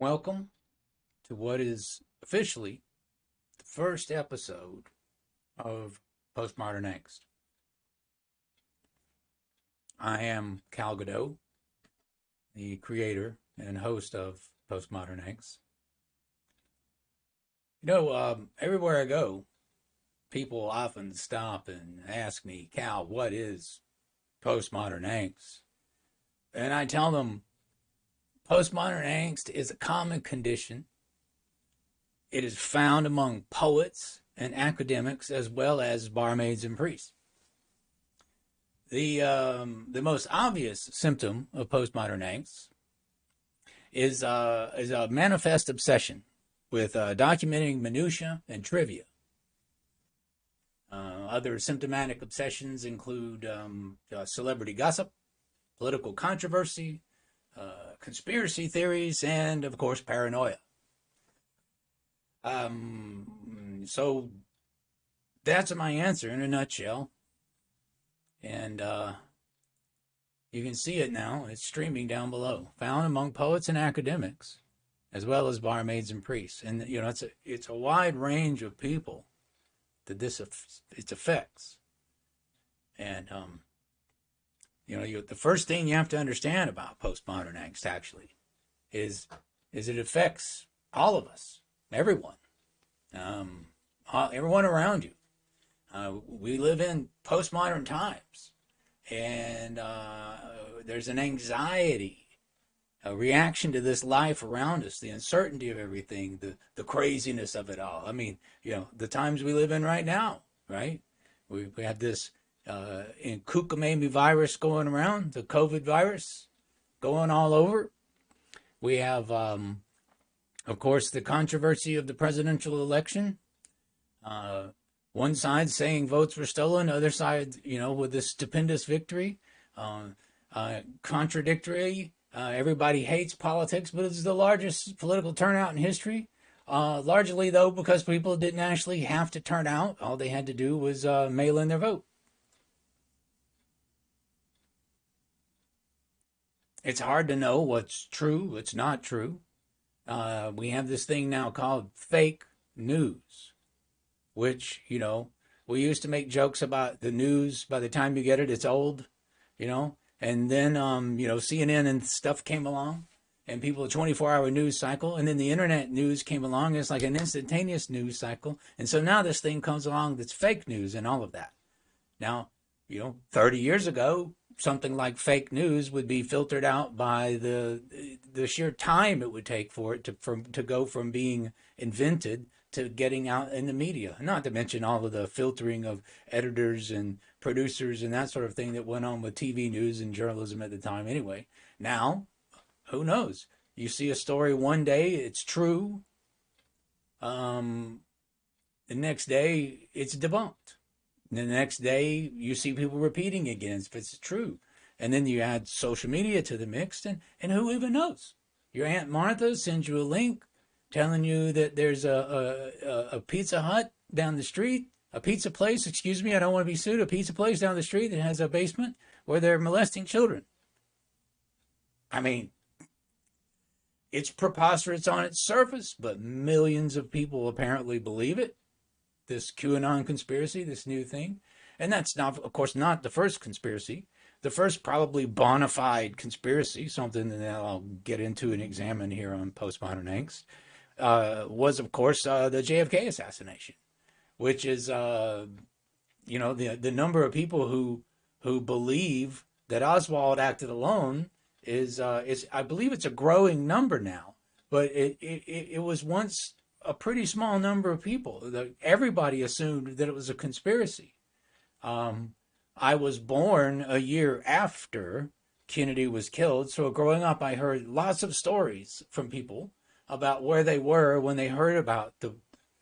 Welcome to what is officially the first episode of Postmodern Angst. I am Cal Godot, the creator and host of Postmodern Angst. Everywhere I go, people often stop and ask me, Cal, what is Postmodern Angst? And I tell them, Postmodern angst is a common condition. It is found among poets and academics as well as barmaids and priests. The most obvious symptom of postmodern angst is a manifest obsession with documenting minutia and trivia. Other symptomatic obsessions include celebrity gossip, political controversy, conspiracy theories, and of course paranoia. So that's my answer in a nutshell. And you can see it now. It's streaming down below. Found among poets and academics, as well as barmaids and priests. And it's a wide range of people that it affects. And the first thing you have to understand about postmodern angst actually is it affects all of us, everyone, everyone around you. We live in postmodern times, and there's an anxiety, a reaction to this life around us, the uncertainty of everything, the craziness of it all. I mean, the times we live in right now, right? We have this in Kukumami virus going around, the COVID virus going all over. We have, of course, the controversy of the presidential election. One side saying votes were stolen, other side, with this stupendous victory. Contradictory. Everybody hates politics, but it's the largest political turnout in history. Largely, though, because people didn't actually have to turn out. All they had to do was mail in their vote. It's hard to know what's true, what's not true. We have this thing now called fake news, which, we used to make jokes about the news. By the time you get it, it's old, and then, CNN and stuff came along and people, a 24-hour news cycle. And then the internet news came along. It's like an instantaneous news cycle. And so now this thing comes along that's fake news and all of that. Now, 30 years ago, something like fake news would be filtered out by the sheer time it would take for it to go from being invented to getting out in the media. Not to mention all of the filtering of editors and producers and that sort of thing that went on with TV news and journalism at the time anyway. Now, who knows? You see a story one day, it's true. The next day, it's debunked. The next day, you see people repeating again if it's true. And then you add social media to the mix, and who even knows? Your Aunt Martha sends you a link telling you that there's a Pizza Hut down the street, a pizza place, excuse me, I don't want to be sued, a pizza place down the street that has a basement where they're molesting children. I mean, it's preposterous on its surface, but millions of people apparently believe it. This QAnon conspiracy, this new thing. And that's not, of course, not the first conspiracy. The first probably bona fide conspiracy, something that I'll get into and examine here on Postmodern Angst, was, of course, the JFK assassination, which is, the number of people who believe that Oswald acted alone is I believe it's a growing number now, but it was once a pretty small number of people. Everybody assumed that it was a conspiracy. I was born a year after Kennedy was killed, so growing up I heard lots of stories from people about where they were when they heard about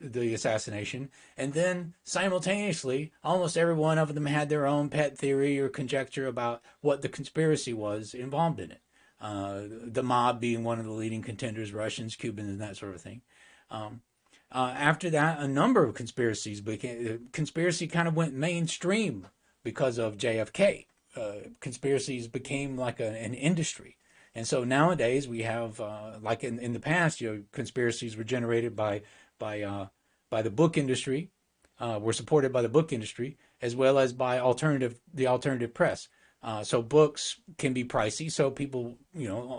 the assassination, and then simultaneously almost every one of them had their own pet theory or conjecture about what the conspiracy was involved in it. The mob being one of the leading contenders, Russians, Cubans, and that sort of thing. After that, a number of conspiracies conspiracy kind of went mainstream because of JFK. Conspiracies became like an industry. And so nowadays we have, like in the past, conspiracies were generated by uh, by the book industry, were supported by the book industry as well as by the alternative press. So books can be pricey. So people,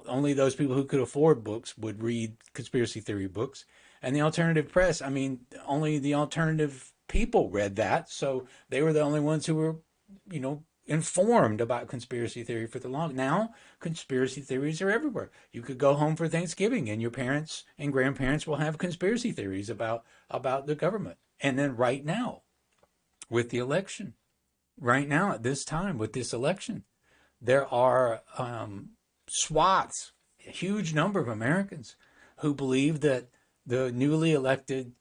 only those people who could afford books would read conspiracy theory books. And the alternative press, I mean, only the alternative people read that. So they were the only ones who were, informed about conspiracy theory for the long. Now, conspiracy theories are everywhere. You could go home for Thanksgiving and your parents and grandparents will have conspiracy theories about the government. And then right now, with the election, right now at this time with this election, there are swaths, a huge number of Americans who believe that the newly elected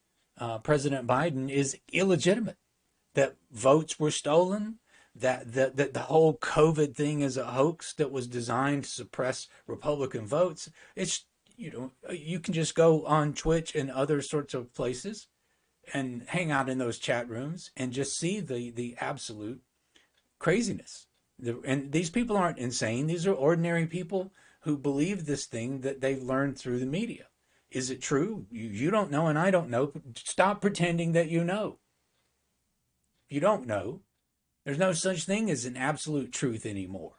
President Biden is illegitimate, that votes were stolen, that the whole COVID thing is a hoax that was designed to suppress Republican votes. It's, you can just go on Twitch and other sorts of places and hang out in those chat rooms and just see the absolute craziness. And these people aren't insane. These are ordinary people who believe this thing that they've learned through the media. Is it true? You don't know and I don't know. Stop pretending that you know. You don't know. There's no such thing as an absolute truth anymore.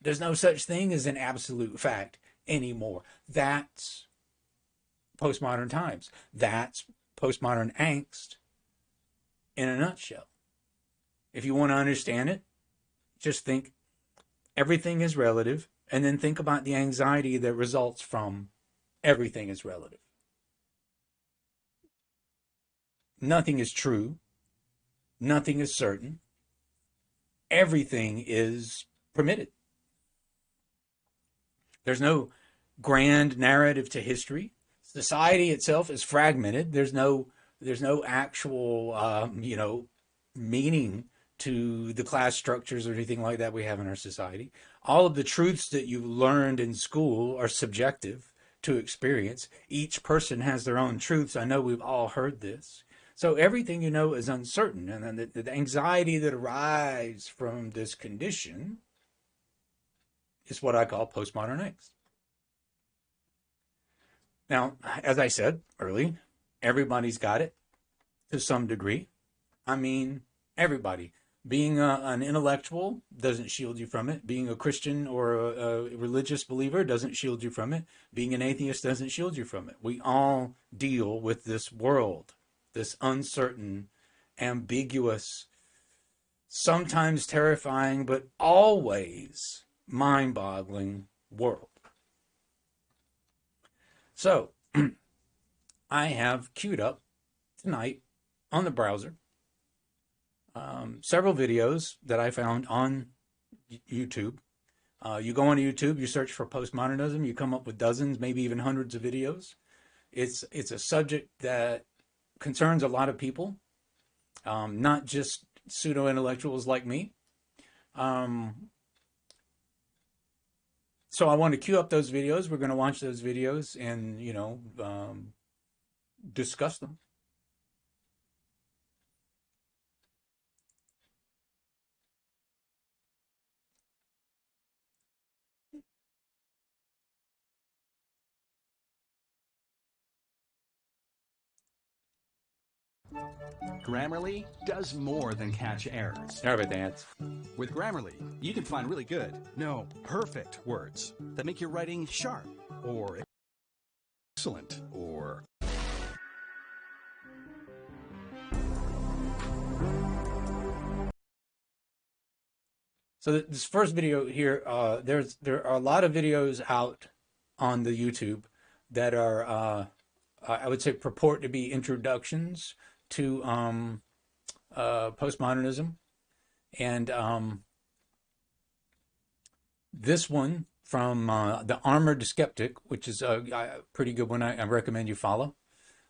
There's no such thing as an absolute fact anymore. That's postmodern times. That's postmodern angst in a nutshell. If you want to understand it, just think everything is relative, and then think about the anxiety that results from everything is relative. Nothing is true. Nothing is certain. Everything is permitted. There's no grand narrative to history. Society itself is fragmented. There's no actual meaning to the class structures or anything like that we have in our society. All of the truths that you learned in school are subjective to experience. Each person has their own truths. I know we've all heard this. So everything you know is uncertain. And then the anxiety that arises from this condition is what I call postmodern angst. Now, as I said early, everybody's got it to some degree. I mean, everybody. Being an intellectual doesn't shield you from it. Being a Christian or a religious believer doesn't shield you from it. Being an atheist doesn't shield you from it. We all deal with this world, this uncertain, ambiguous, sometimes terrifying, but always mind-boggling world. So, I have queued up tonight on the browser several videos that I found on YouTube. You go on YouTube, you search for postmodernism, you come up with dozens, maybe even hundreds of videos. It's a subject that concerns a lot of people, not just pseudo-intellectuals like me. So I want to queue up those videos. We're going to watch those videos and, discuss them. Grammarly does more than catch errors. Sorry about that. With Grammarly, you can find really good, no, perfect words that make your writing sharp or excellent or... So this first video here, there are a lot of videos out on the YouTube that are, I would say, purport to be introductions to postmodernism, and this one from the Armored Skeptic, which is a pretty good one. I recommend you follow.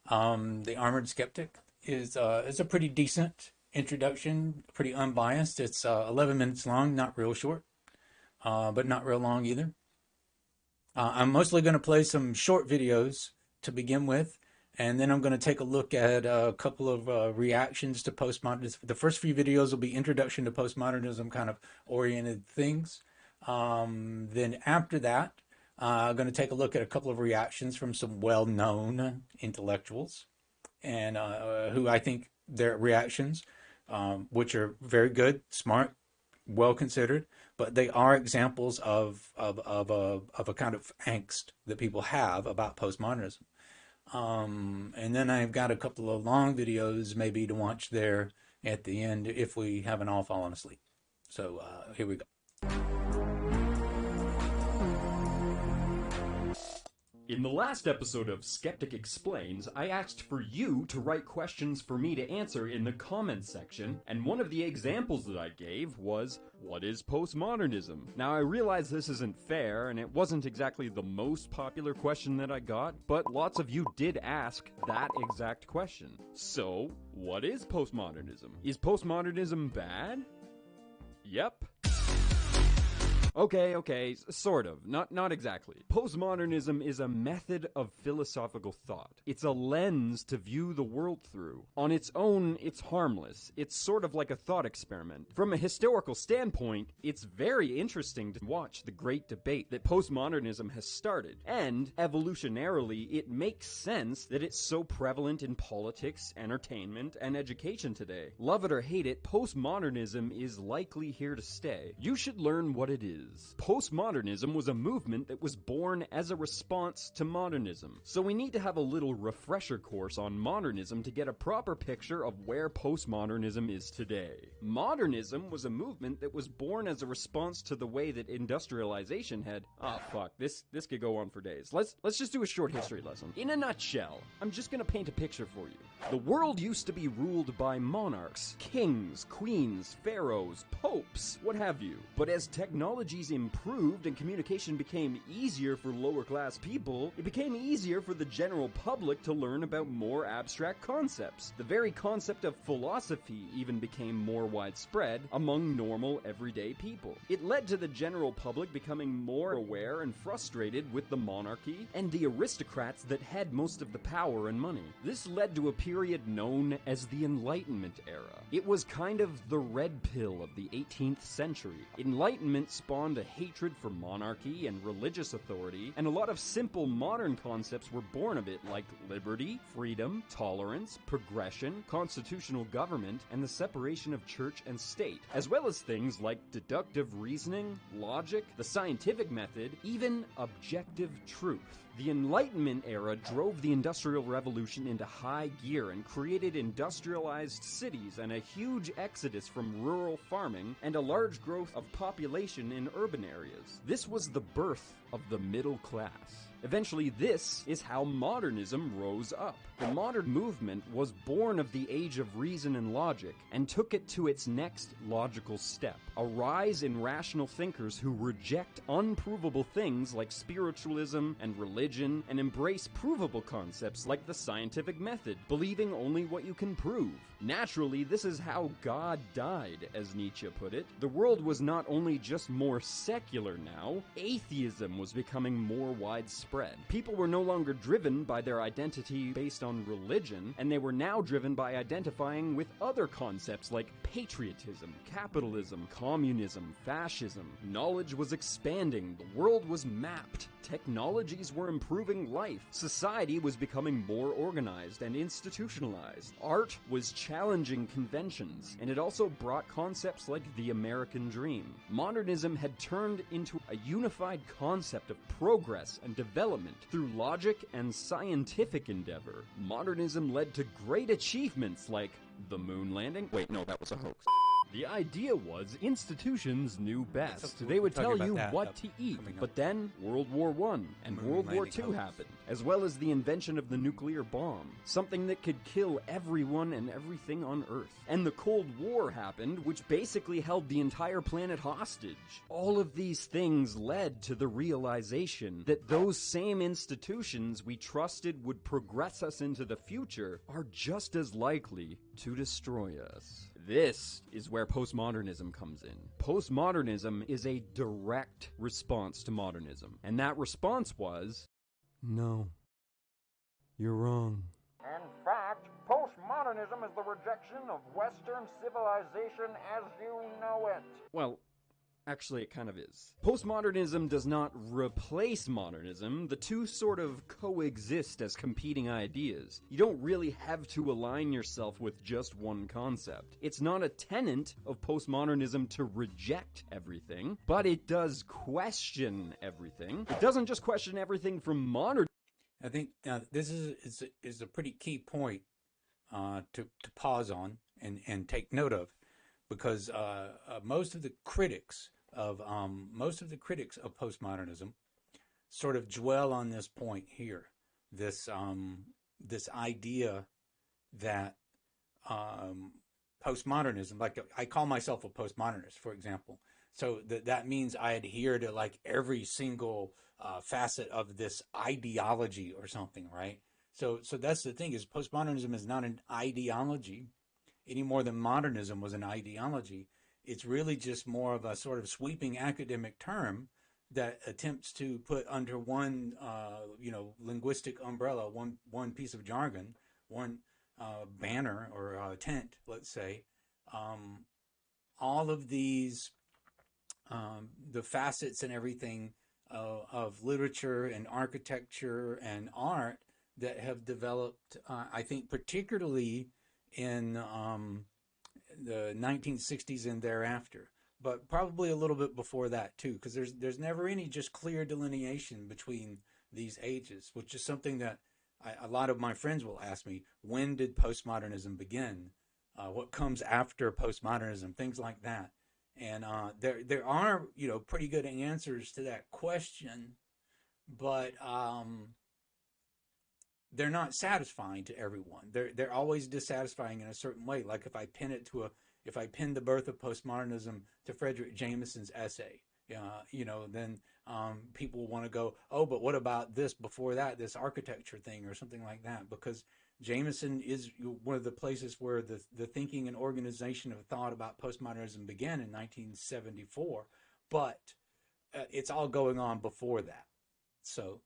The Armored Skeptic is a pretty decent introduction, pretty unbiased. It's 11 minutes long, not real short, but not real long either. I'm mostly going to play some short videos to begin with, and then I'm going to take a look at a couple of reactions to postmodernism. The first few videos will be introduction to postmodernism kind of oriented things. Then after that, I'm going to take a look at a couple of reactions from some well-known intellectuals, and who I think their reactions, which are very good, smart, well considered, but they are examples of a kind of angst that people have about postmodernism. And then I've got a couple of long videos maybe to watch there at the end if we haven't all fallen asleep. So here we go. In the last episode of Skeptic Explains, I asked for you to write questions for me to answer in the comments section, and one of the examples that I gave was, what is postmodernism? Now I realize this isn't fair, and it wasn't exactly the most popular question that I got, but lots of you did ask that exact question. So, what is postmodernism? Is postmodernism bad? Yep. Okay, sort of. Not exactly. Postmodernism is a method of philosophical thought. It's a lens to view the world through. On its own, it's harmless. It's sort of like a thought experiment. From a historical standpoint, it's very interesting to watch the great debate that postmodernism has started. And, evolutionarily, it makes sense that it's so prevalent in politics, entertainment, and education today. Love it or hate it, postmodernism is likely here to stay. You should learn what it is. Postmodernism was a movement that was born as a response to modernism. So we need to have a little refresher course on modernism to get a proper picture of where postmodernism is today. Modernism was a movement that was born as a response to the way that industrialization had... this could go on for days. Let's just do a short history lesson. In a nutshell, I'm just gonna paint a picture for you. The world used to be ruled by monarchs, kings, queens, pharaohs, popes, what have you. But as technologies improved and communication became easier for lower class people, it became easier for the general public to learn about more abstract concepts. The very concept of philosophy even became more widespread among normal everyday people. It led to the general public becoming more aware and frustrated with the monarchy and the aristocrats that had most of the power and money. This led to a period known as the Enlightenment era. It was kind of the red pill of the 18th century. Enlightenment spawned a hatred for monarchy and religious authority, and a lot of simple modern concepts were born of it, like liberty, freedom, tolerance, progression, constitutional government, and the separation of church and state, as well as things like deductive reasoning, logic, the scientific method, even objective truth. The Enlightenment era drove the Industrial Revolution into high gear and created industrialized cities and a huge exodus from rural farming and a large growth of population in urban areas. This was the birth of the middle class. Eventually, this is how modernism rose up. The modern movement was born of the age of reason and logic and took it to its next logical step. A rise in rational thinkers who reject unprovable things like spiritualism and religion and embrace provable concepts like the scientific method, believing only what you can prove. Naturally, this is how God died, as Nietzsche put it. The world was not only just more secular now, atheism was becoming more widespread. People were no longer driven by their identity based on religion, and they were now driven by identifying with other concepts like patriotism, capitalism, communism, fascism. Knowledge was expanding, the world was mapped, technologies were improving life, society was becoming more organized and institutionalized, art was challenging conventions, and it also brought concepts like the American dream. Modernism had turned into a unified concept of progress and development through logic and scientific endeavor. Modernism led to great achievements like the moon landing. Wait, no, that was a hoax. The idea was institutions knew best. They would tell you what to eat. But then World War I and World War II happened, as well as the invention of the nuclear bomb, something that could kill everyone and everything on Earth. And the Cold War happened, which basically held the entire planet hostage. All of these things led to the realization that those same institutions we trusted would progress us into the future are just as likely to destroy us. This is where postmodernism comes in. Postmodernism is a direct response to modernism. And that response was, no, you're wrong. In fact, postmodernism is the rejection of Western civilization as you know it. Well, Actually, it kind of is. Postmodernism does not replace modernism. The two sort of coexist as competing ideas. You don't really have to align yourself with just one concept. It's not a tenet of postmodernism to reject everything, but it does question everything. It doesn't just question everything from modern. I think this is a pretty key point to pause on and take note of, because most of the critics of postmodernism sort of dwell on this point here, this idea that postmodernism, like I call myself a postmodernist, for example, so that means I adhere to like every single facet of this ideology or something, right? So that's the thing, is postmodernism is not an ideology any more than modernism was an ideology. It's really just more of a sort of sweeping academic term that attempts to put under one, linguistic umbrella, one piece of jargon, one banner or tent, let's say, all of these, the facets and everything of literature and architecture and art that have developed, I think, particularly in the 1960s and thereafter, but probably a little bit before that too, because there's never any just clear delineation between these ages, which is something that a lot of my friends will ask me: when did postmodernism begin? What comes after postmodernism? Things like that. And there are pretty good answers to that question, but they're not satisfying to everyone. They're always dissatisfying in a certain way. Like if I pin the birth of postmodernism to Frederick Jameson's essay, then people want to go, oh, but what about this before that, this architecture thing or something like that? Because Jameson is one of the places where the thinking and organization of thought about postmodernism began in 1974, but it's all going on before that. So,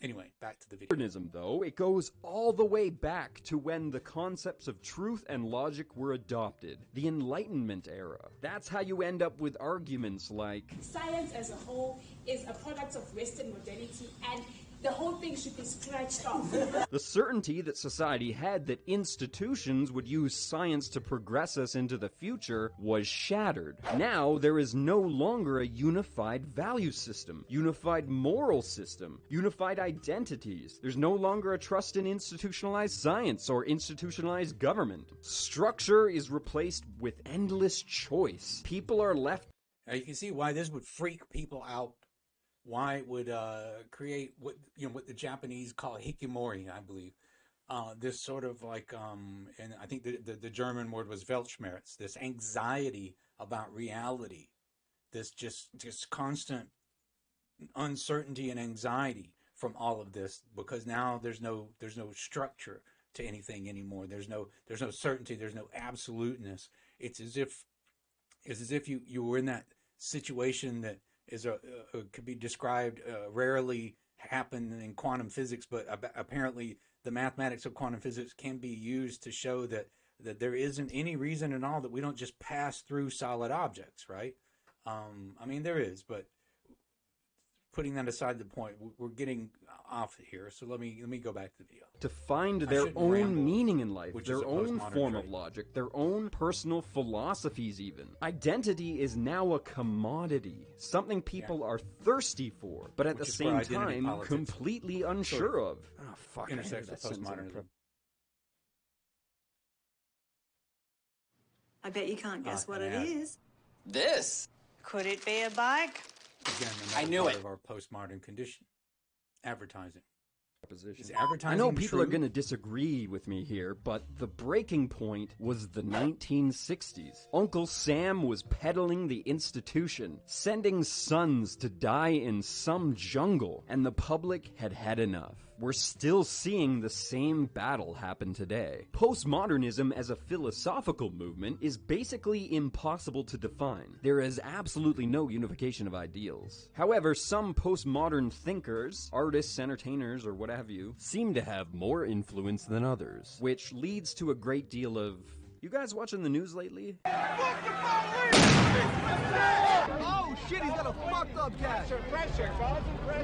anyway, back to the video. Modernism, though, it goes all the way back to when the concepts of truth and logic were adopted, the Enlightenment era. That's how you end up with arguments like, science as a whole is a product of Western modernity, and the whole thing should be scratched off. The certainty that society had that institutions would use science to progress us into the future was shattered. Now there is no longer a unified value system, unified moral system, unified identities. There's no longer a trust in institutionalized science or institutionalized government. Structure is replaced with endless choice. People are left. Now you can see why this would freak people out. Why it would create what the Japanese call hikimori, I believe. This sort of like, and I think the German word was Weltschmerz, this anxiety about reality, this just constant uncertainty and anxiety from all of this, because now there's no structure to anything anymore. There's no certainty. There's no absoluteness. It's as if you were in that situation that could be described, rarely happen in quantum physics, but apparently the mathematics of quantum physics can be used to show that there isn't any reason at all that we don't just pass through solid objects, right? I mean, there is, but putting that aside the point, we're getting off here. So let me go back to the video. To find their own meaning in life, their own form of logic, their own personal philosophies even. Identity is now a commodity, something people are thirsty for, but at the same time, completely unsure of. Oh, fuck. Intersects with postmodernism. I bet you can't guess what it is. This? Could it be a bike? Again, I knew part it. of our postmodern condition. Advertising. Is I know people are going to disagree with me here, but the breaking point was the 1960s. Uncle Sam was peddling the institution, sending sons to die in some jungle, and the public had had enough. We're still seeing the same battle happen today. Postmodernism as a philosophical movement is basically impossible to define. There is absolutely no unification of ideals. However, some postmodern thinkers, artists, entertainers, or what have you, seem to have more influence than others, which leads to a great deal of, You guys watching the news lately? Oh shit, he's got a fucked up cat.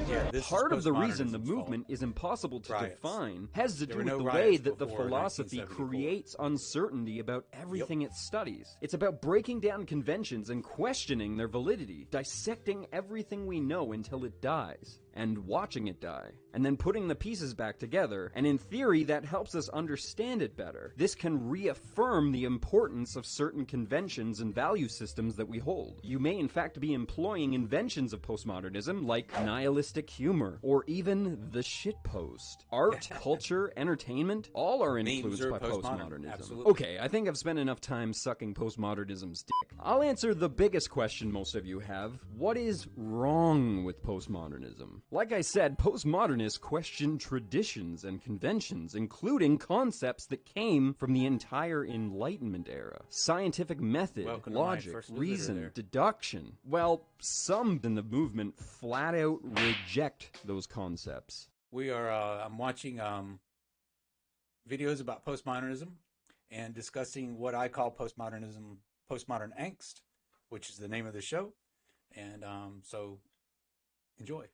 Yeah, this Part of the reason the postmodernism's movement fault. is impossible to Riots. define has to There do were with no the riots way that the before philosophy 1974. creates uncertainty about everything it studies. It's about breaking down conventions and questioning their validity, dissecting everything we know until it dies, and watching it die, and then putting the pieces back together, and in theory that helps us understand it better. This can reaffirm the importance of certain conventions and value systems that we hold. You may in fact be employing inventions of postmodernism like nihilistic humor, or even the shitpost. Art, culture, entertainment, all are influenced are by postmodern. postmodernism. Absolutely. Okay, I think I've spent enough time sucking postmodernism's dick. I'll answer the biggest question most of you have. What is wrong with postmodernism? Like I said, postmodernists question traditions and conventions, including concepts that came from the entire Enlightenment era. Scientific method, Welcome to my logic, first visitor reason, there. deduction. Well, some in the movement flat out reject those concepts. We are. I'm watching videos about postmodernism and discussing what I call postmodernism, postmodern angst, which is the name of the show. And so, enjoy.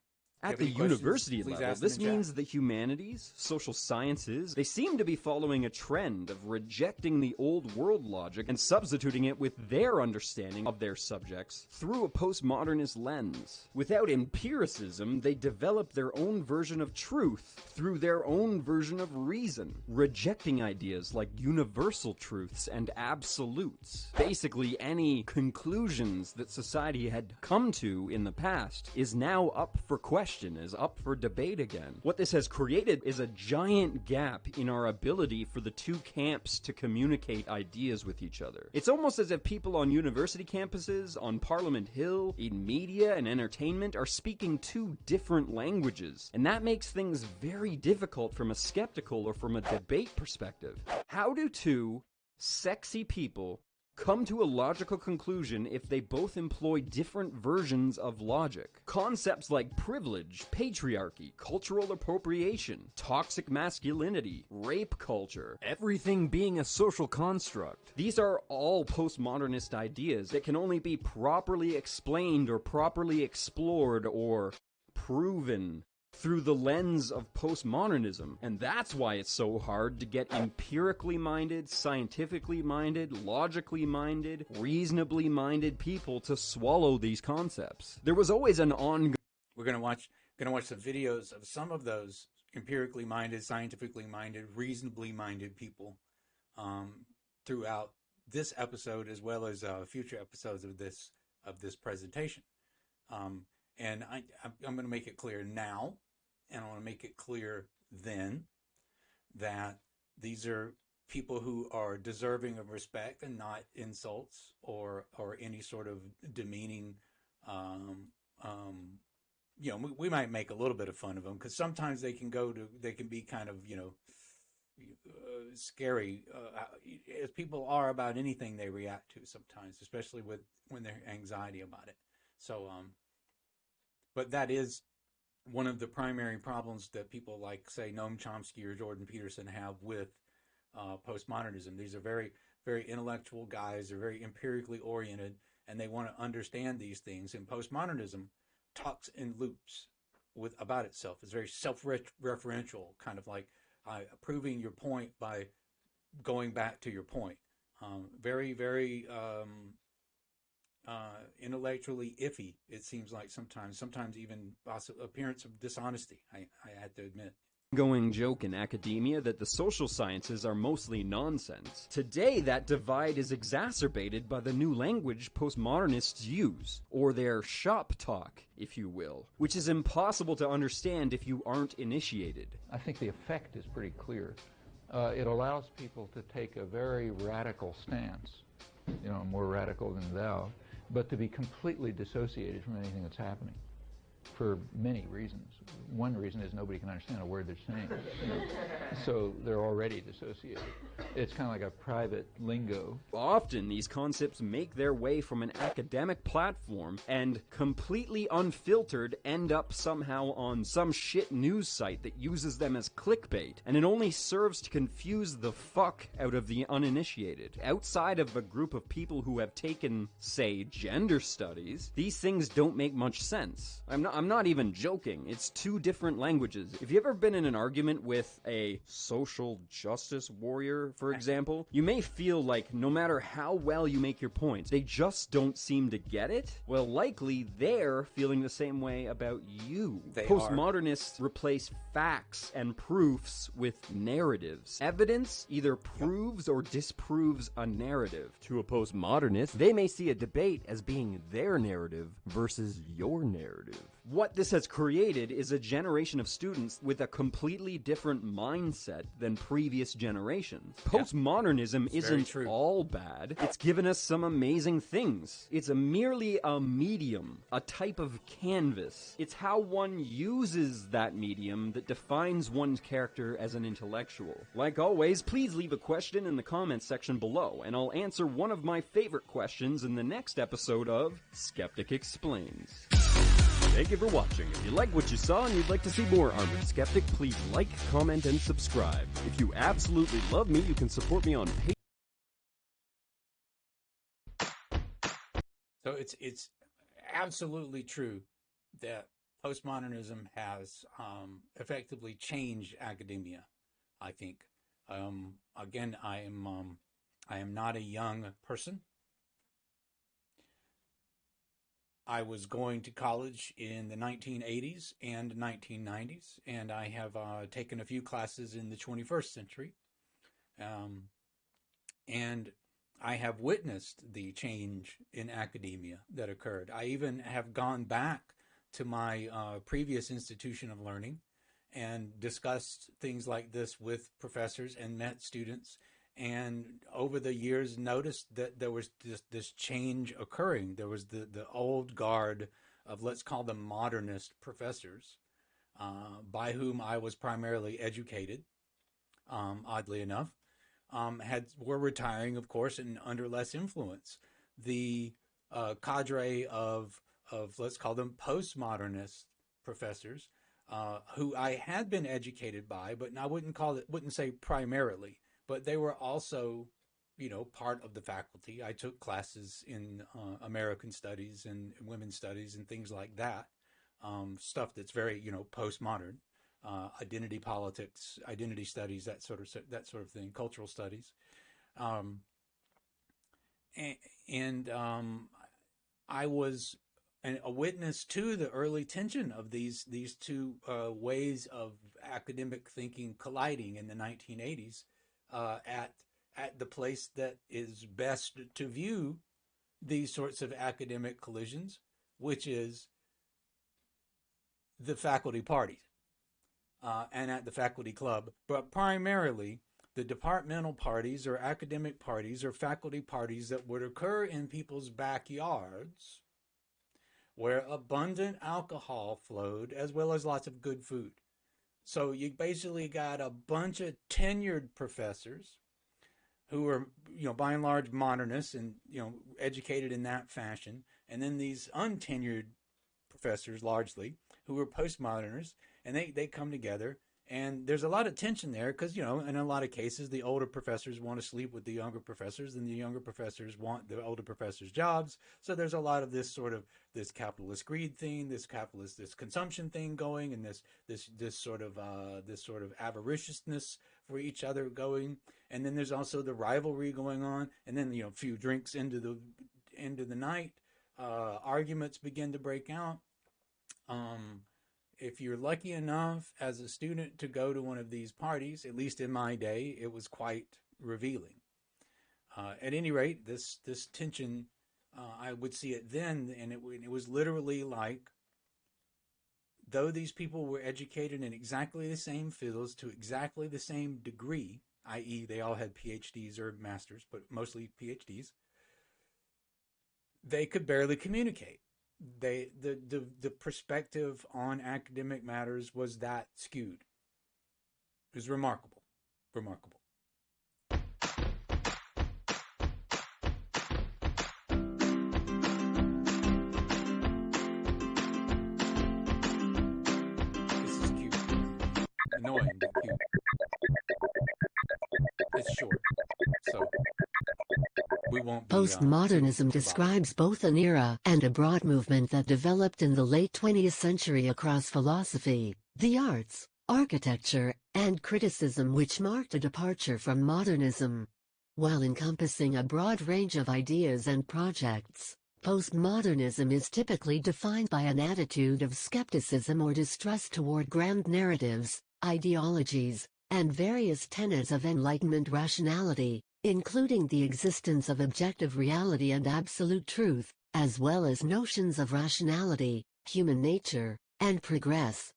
At If the you have any questions, university please level, ask them this in chat. means the humanities, social sciences, they seem to be following a trend of rejecting the old world logic and substituting it with their understanding of their subjects through a postmodernist lens. Without empiricism, they develop their own version of truth through their own version of reason, rejecting ideas like universal truths and absolutes. Basically, any conclusions that society had come to in the past is now up for question, is up for debate again. What this has created is a giant gap in our ability for the two camps to communicate ideas with each other. It's almost as if people on university campuses, on Parliament Hill, in media and entertainment are speaking two different languages, and that makes things very difficult from a skeptical or from a debate perspective. How do two sexy people come to a logical conclusion if they both employ different versions of logic? Concepts like privilege, patriarchy, cultural appropriation, toxic masculinity, rape culture, everything being a social construct. These are all postmodernist ideas that can only be properly explained or properly explored or proven through the lens of postmodernism. And that's why it's so hard to get empirically minded, scientifically minded, logically minded, reasonably minded people to swallow these concepts. There was always an ongoing... We're gonna watch some videos of some of those empirically minded, scientifically minded, reasonably minded people throughout this episode, as well as future episodes of this presentation. And I'm going to make it clear now, and I want to make it clear then, that these are people who are deserving of respect and not insults or any sort of demeaning. We might make a little bit of fun of them because sometimes they can be kind of scary as people are about anything they react to sometimes, especially when they're anxiety about it. So but that is one of the primary problems that people like, say, Noam Chomsky or Jordan Peterson have with postmodernism. These are very, very intellectual guys. They're very empirically oriented, and they want to understand these things. And postmodernism talks in loops about itself. It's very self-referential, kind of like proving your point by going back to your point. Very, very intellectually iffy, it seems like sometimes even appearance of dishonesty, I had to admit. Going joke in academia that the social sciences are mostly nonsense. Today, that divide is exacerbated by the new language postmodernists use, or their shop talk, if you will, which is impossible to understand if you aren't initiated. I think the effect is pretty clear. It allows people to take a very radical stance, more radical than thou, but to be completely dissociated from anything that's happening. for many reasons. One reason is nobody can understand a word they're saying, so they're already dissociated. It's kind of like a private lingo. Often these concepts make their way from an academic platform and completely unfiltered end up somehow on some shit news site that uses them as clickbait, and it only serves to confuse the fuck out of the uninitiated. Outside of a group of people who have taken, say, gender studies, these things don't make much sense. I'm not even joking. It's two different languages. If you've ever been in an argument with a social justice warrior, for example, you may feel like no matter how well you make your points, they just don't seem to get it. Well, likely they're feeling the same way about you. Postmodernists replace facts and proofs with narratives. Evidence either proves or disproves a narrative. To a postmodernist, they may see a debate as being their narrative versus your narrative. What this has created is a generation of students with a completely different mindset than previous generations. Postmodernism isn't all bad. It's given us some amazing things. It's merely a medium, a type of canvas. It's how one uses that medium that defines one's character as an intellectual. Like always, please leave a question in the comments section below, and I'll answer one of my favorite questions in the next episode of Skeptic Explains. Thank you for watching. If you like what you saw and you'd like to see more Armored Skeptic, please like, comment, and subscribe. If you absolutely love me, you can support me on Patreon. So it's absolutely true that postmodernism has effectively changed academia, I think. Again, I am not a young person. I was going to college in the 1980s and 1990s, and I have taken a few classes in the 21st century. And I have witnessed the change in academia that occurred. I even have gone back to my previous institution of learning and discussed things like this with professors and met students, and over the years noticed that there was this change occurring. There was the old guard of, let's call them modernist professors, by whom I was primarily educated, oddly enough, were retiring, of course, and under less influence. The cadre of let's call them postmodernist professors, who I had been educated by, but I wouldn't say primarily, but they were also, part of the faculty. I took classes in American studies and women's studies and things like that, stuff that's very, postmodern, identity politics, identity studies, that sort of thing, cultural studies, and I was a witness to the early tension of these two ways of academic thinking colliding in the 1980s. At the place that is best to view these sorts of academic collisions, which is the faculty parties and at the faculty club, but primarily the departmental parties or academic parties or faculty parties that would occur in people's backyards, where abundant alcohol flowed, as well as lots of good food. So you basically got a bunch of tenured professors who are, by and large modernists and, educated in that fashion. And then these untenured professors, largely, who are postmodernists, and they come together. And there's a lot of tension there because, in a lot of cases, the older professors want to sleep with the younger professors, and the younger professors want the older professors' jobs. So there's a lot of this capitalist greed thing, this consumption thing going, and this sort of avariciousness for each other going. And then there's also the rivalry going on. And then, a few drinks into the night, arguments begin to break out. If you're lucky enough as a student to go to one of these parties, at least in my day, it was quite revealing. At any rate, this tension, I would see it then, and it was literally like, though these people were educated in exactly the same fields to exactly the same degree, i.e. they all had PhDs or masters, but mostly PhDs, they could barely communicate. the perspective on academic matters was that skewed. It was remarkable, remarkable. This is cute, annoying but cute. It's short, so we won't be Postmodernism describes both an era and a broad movement that developed in the late 20th century across philosophy, the arts, architecture, and criticism, which marked a departure from modernism. While encompassing a broad range of ideas and projects, postmodernism is typically defined by an attitude of skepticism or distrust toward grand narratives, ideologies, and various tenets of Enlightenment rationality, including the existence of objective reality and absolute truth, as well as notions of rationality, human nature, and progress.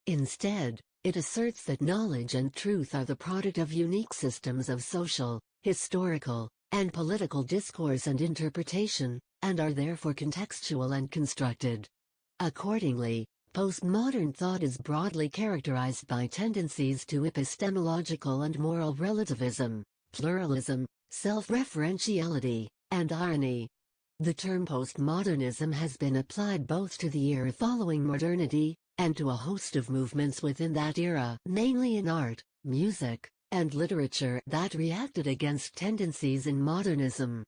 Instead, it asserts that knowledge and truth are the product of unique systems of social, historical, and political discourse and interpretation, and are therefore contextual and constructed. Accordingly, postmodern thought is broadly characterized by tendencies to epistemological and moral relativism, pluralism, self-referentiality, and irony. The term postmodernism has been applied both to the era following modernity, and to a host of movements within that era, mainly in art, music, and literature that reacted against tendencies in modernism.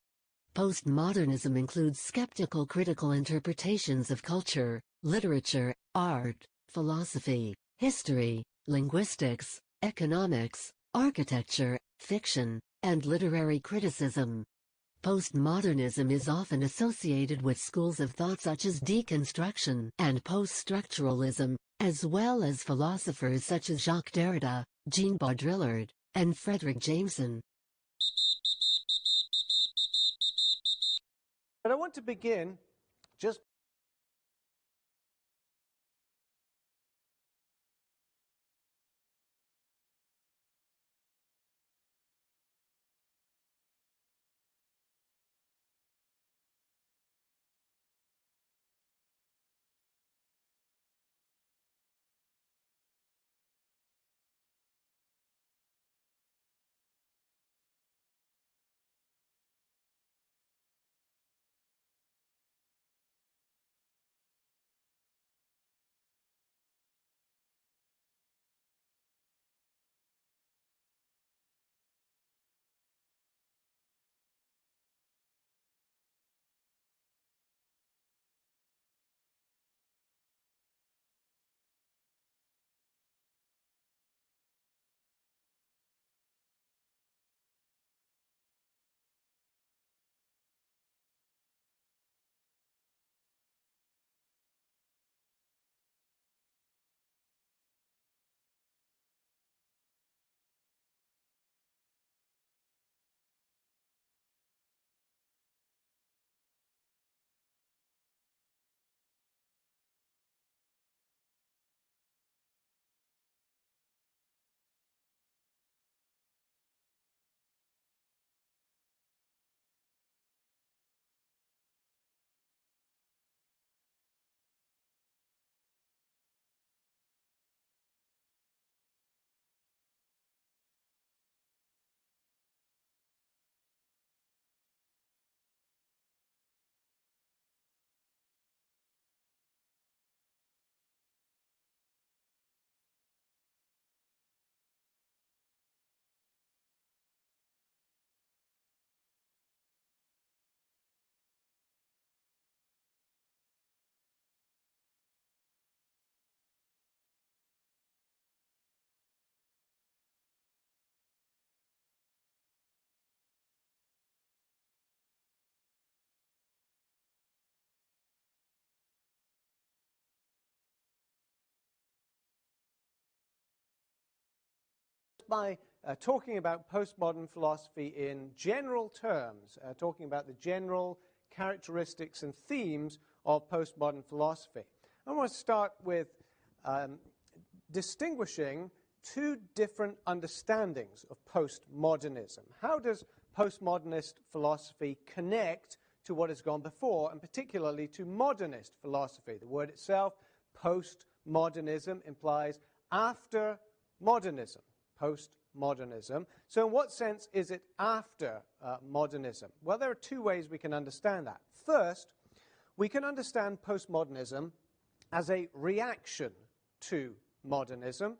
Postmodernism includes skeptical critical interpretations of culture, literature, art, philosophy, history, linguistics, economics, architecture, fiction, and literary criticism. Postmodernism is often associated with schools of thought such as deconstruction and post-structuralism, as well as philosophers such as Jacques Derrida, Jean Baudrillard, and Frederick Jameson. But I want to begin just by talking about postmodern philosophy in general terms, talking about the general characteristics and themes of postmodern philosophy. I want to start with distinguishing two different understandings of postmodernism. How does postmodernist philosophy connect to what has gone before, and particularly to modernist philosophy. The word itself, postmodernism, implies after modernism, postmodernism. So in what sense is it after modernism? Well, there are two ways we can understand that. First, we can understand postmodernism as a reaction to modernism.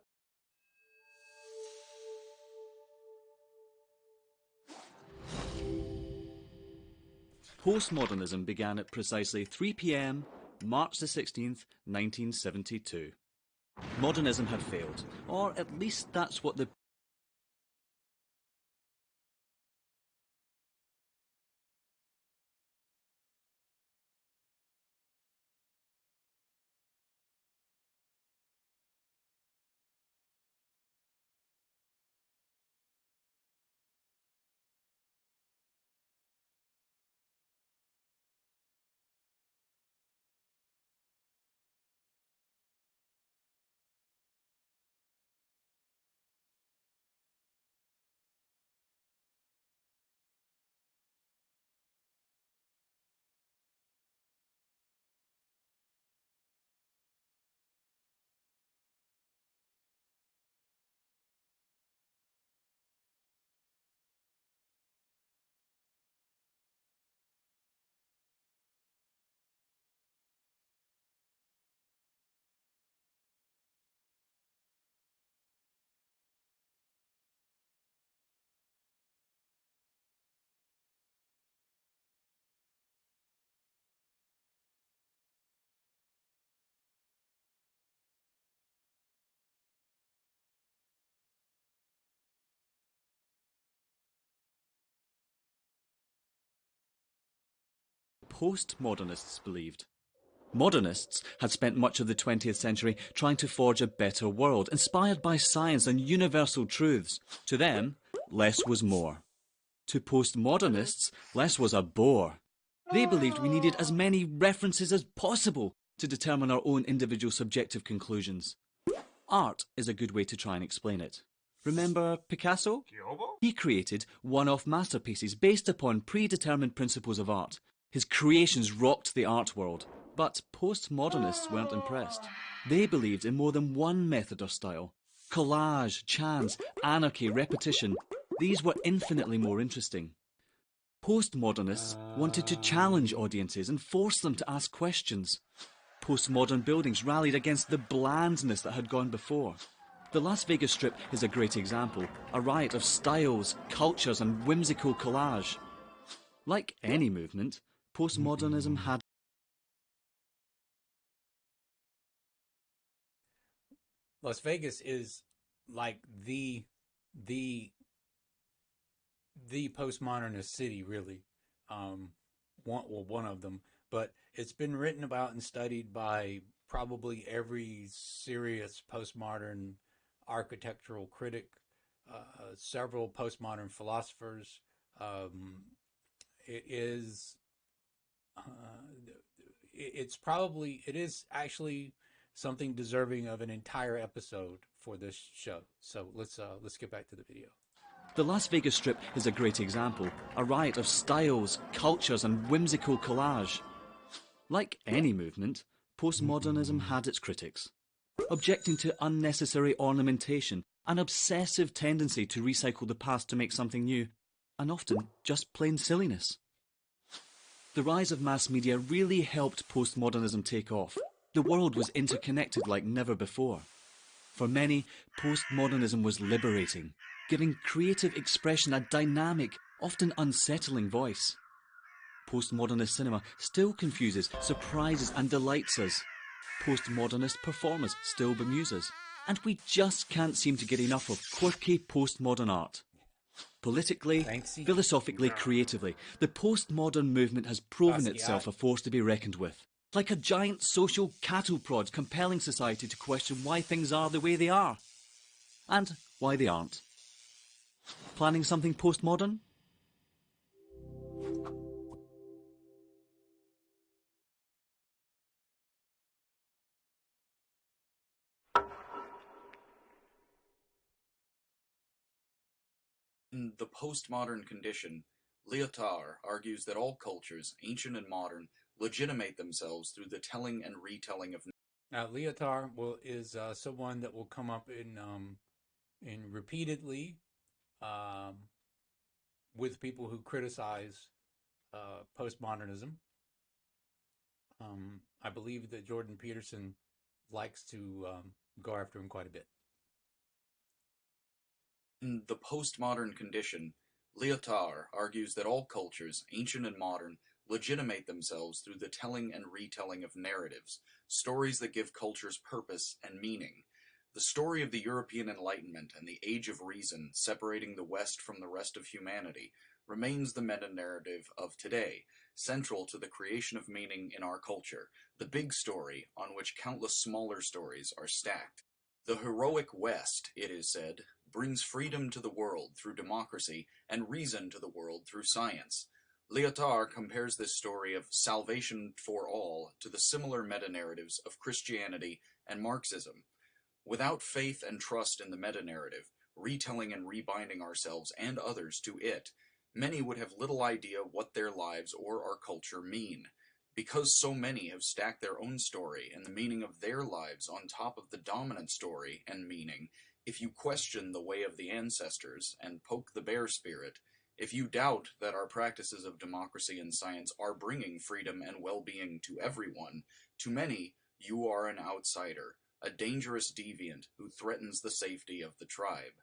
Postmodernism began at precisely 3 p.m., March the 16th, 1972. Modernism had failed, or at least that's what the postmodernists believed. Modernists had spent much of the 20th century trying to forge a better world, inspired by science and universal truths. To them, less was more. To postmodernists, less was a bore. They believed we needed as many references as possible to determine our own individual subjective conclusions. Art is a good way to try and explain it. Remember Picasso? He created one-off masterpieces based upon predetermined principles of art. His creations rocked the art world. But postmodernists weren't impressed. They believed in more than one method or style. Collage, chance, anarchy, repetition. These were infinitely more interesting. Postmodernists wanted to challenge audiences and force them to ask questions. Postmodern buildings rallied against the blandness that had gone before. The Las Vegas Strip is a great example, a riot of styles, cultures and whimsical collage. Like any movement, postmodernism had Las Vegas is like the postmodernist city, really. One of them, but it's been written about and studied by probably every serious postmodern architectural critic, several postmodern philosophers. It is uh, it is actually something deserving of an entire episode for this show. So let's get back to the video. The Las Vegas Strip is a great example, a riot of styles, cultures and whimsical collage. Like any movement, postmodernism had its critics, objecting to unnecessary ornamentation, an obsessive tendency to recycle the past to make something new, and often just plain silliness. The rise of mass media really helped postmodernism take off. The world was interconnected like never before. For many, postmodernism was liberating, giving creative expression a dynamic, often unsettling voice. Postmodernist cinema still confuses, surprises and delights us. Postmodernist performers still bemuse us. And we just can't seem to get enough of quirky postmodern art. Politically, philosophically, creatively, the postmodern movement has proven itself a force to be reckoned with. Like a giant social cattle prod compelling society to question why things are the way they are. And why they aren't. Planning something postmodern? The postmodern condition Lyotard argues that all cultures, ancient and modern, legitimate themselves through the telling and retelling of. Now, Lyotard is someone that will come up in repeatedly um, with people who criticize postmodernism. I believe that Jordan Peterson likes to go after him quite a bit. In The Postmodern Condition, Lyotard argues that all cultures, ancient and modern, legitimate themselves through the telling and retelling of narratives, stories that give cultures purpose and meaning. The story of the European Enlightenment and the Age of Reason, separating the West from the rest of humanity, remains the meta-narrative of today, central to the creation of meaning in our culture, the big story on which countless smaller stories are stacked. The heroic West, it is said, brings freedom to the world through democracy and reason to the world through science. Lyotard compares this story of salvation for all to the similar meta-narratives of Christianity and Marxism. Without faith and trust in the meta-narrative, retelling and rebinding ourselves and others to it, many would have little idea what their lives or our culture mean. Because so many have stacked their own story and the meaning of their lives on top of the dominant story and meaning, if you question the way of the ancestors and poke the bear spirit, if you doubt that our practices of democracy and science are bringing freedom and well-being to everyone, to many, you are an outsider, a dangerous deviant who threatens the safety of the tribe.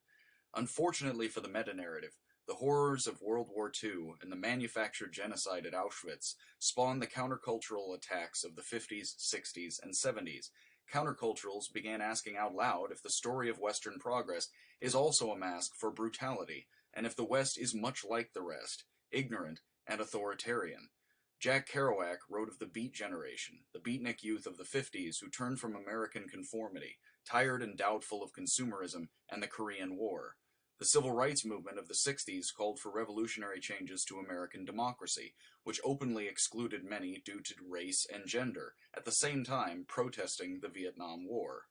Unfortunately for the meta-narrative, the horrors of World War II and the manufactured genocide at Auschwitz spawned the countercultural attacks of the 50s, 60s, and 70s. Counterculturals began asking out loud if the story of Western progress is also a mask for brutality, and if the West is much like the rest, ignorant and authoritarian. Jack Kerouac wrote of the Beat Generation, the beatnik youth of the 50s who turned from American conformity, tired and doubtful of consumerism and the Korean War. The civil rights movement of the 60s called for revolutionary changes to American democracy, which openly excluded many due to race and gender, at the same time protesting the Vietnam War.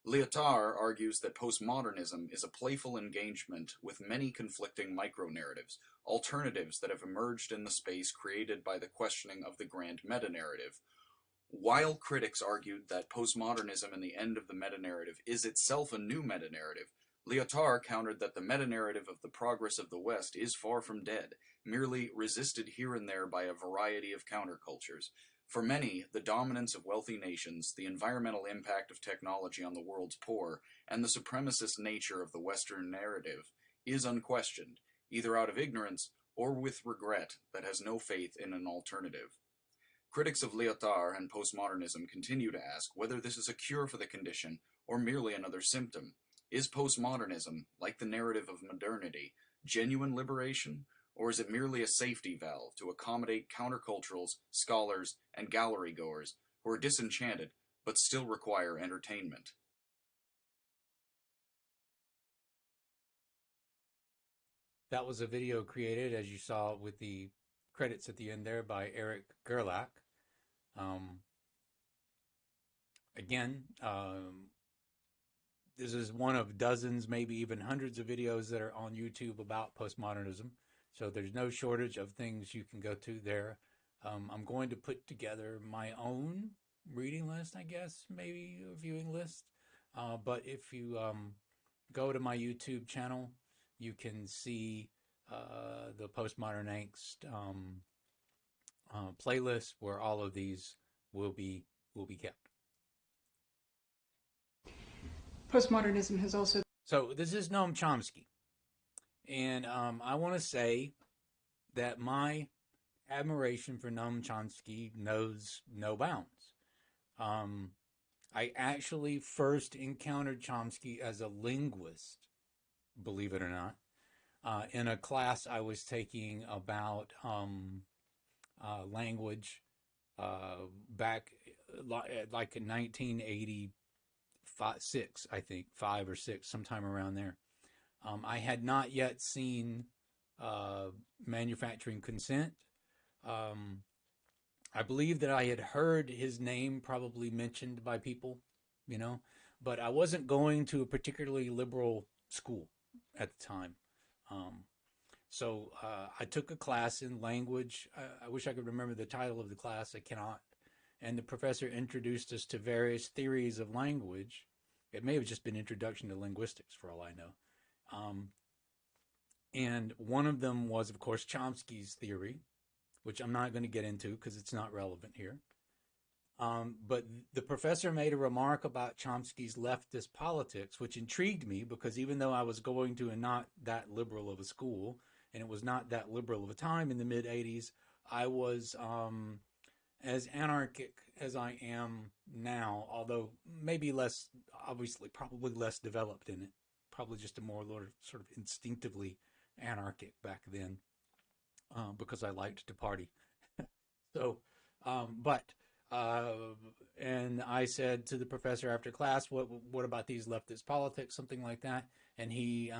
Lyotard argues that postmodernism is a playful engagement with many conflicting micro-narratives, alternatives that have emerged in the space created by the questioning of the grand meta-narrative. While critics argued that postmodernism and the end of the meta-narrative is itself a new meta-narrative, Lyotard countered that the meta-narrative of the progress of the West is far from dead, merely resisted here and there by a variety of countercultures. For many, the dominance of wealthy nations, the environmental impact of technology on the world's poor, and the supremacist nature of the Western narrative is unquestioned, either out of ignorance or with regret that has no faith in an alternative. Critics of Lyotard and postmodernism continue to ask whether this is a cure for the condition or merely another symptom. Is postmodernism, like the narrative of modernity, genuine liberation, or is it merely a safety valve to accommodate counterculturals, scholars, and gallery-goers who are disenchanted but still require entertainment? That was a video created, as you saw, with the credits at the end there by Eric Gerlach. Again, this is one of dozens, maybe even hundreds of videos that are on YouTube about postmodernism. So there's no shortage of things you can go to there. I'm going to put together my own reading list, I guess, maybe a viewing list. But if you go to my YouTube channel, you can see the Postmodern Angst playlist where all of these will be kept. Postmodernism has also... So this is Noam Chomsky. And I want to say that my admiration for Noam Chomsky knows no bounds. I actually first encountered Chomsky as a linguist, believe it or not, in a class I was taking about language back like in 1986, I think, 5 or 6, sometime around there. I had not yet seen Manufacturing Consent. I believe that I had heard his name probably mentioned by people, but I wasn't going to a particularly liberal school at the time. So I took a class in language. I wish I could remember the title of the class. I cannot. And the professor introduced us to various theories of language. It may have just been Introduction to Linguistics, for all I know. And one of them was, of course, Chomsky's theory, which I'm not going to get into because it's not relevant here. But the professor made a remark about Chomsky's leftist politics, which intrigued me because even though I was going to a not that liberal of a school, and it was not that liberal of a time in the mid-'80s, I was as anarchic as I am now, although maybe less, obviously, probably less developed in it. Probably just a more sort of instinctively anarchic back then because I liked to party. So, and I said to the professor after class, what about these leftist politics, something like that? And he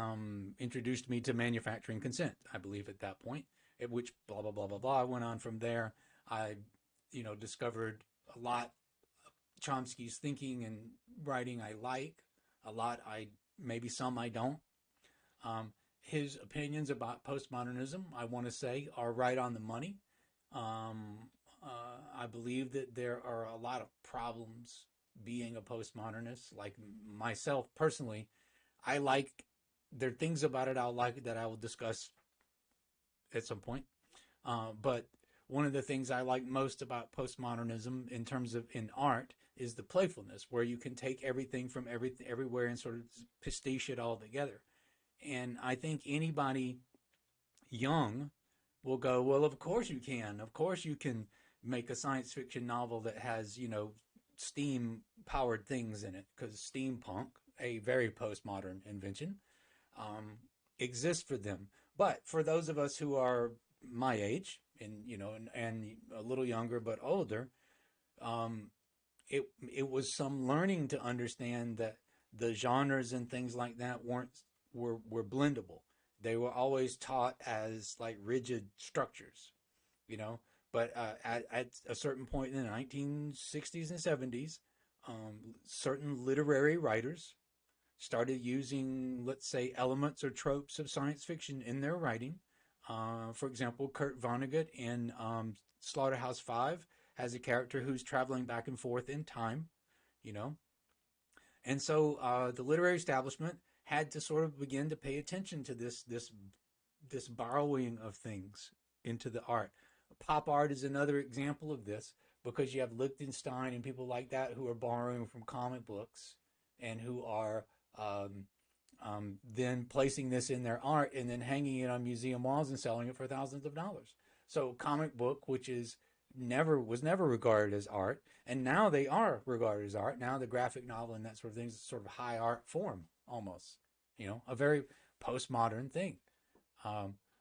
introduced me to manufacturing consent, I believe, at that point, at which blah, blah, blah, blah, blah. I went on from there. I, discovered a lot of Chomsky's thinking and writing I like, a lot maybe some I don't. His opinions about postmodernism, I want to say, are right on the money. I believe that there are a lot of problems being a postmodernist. Like myself personally, there are things about it that I will discuss at some point. But one of the things I like most about postmodernism in terms of in art is the playfulness, where you can take everything from everywhere and sort of pastiche it all together. And I think anybody young will go, well, of course you can. Of course you can make a science fiction novel that has, steam powered things in it, because steampunk, a very postmodern invention, exists for them. But for those of us who are my age and, and a little younger but older, it was some learning to understand that the genres and things like that were blendable. They were always taught as like rigid structures, But at a certain point in the 1960s and 70s, certain literary writers started using, let's say, elements or tropes of science fiction in their writing. For example, Kurt Vonnegut in Slaughterhouse-Five has a character who's traveling back and forth in time, And so the literary establishment had to sort of begin to pay attention to this borrowing of things into the art. Pop art is another example of this, because you have Lichtenstein and people like that who are borrowing from comic books and who are then placing this in their art and then hanging it on museum walls and selling it for thousands of dollars. So comic book, which was never regarded as art, and now they are regarded as art. Now the graphic novel and that sort of thing is sort of high art form almost, a very postmodern thing.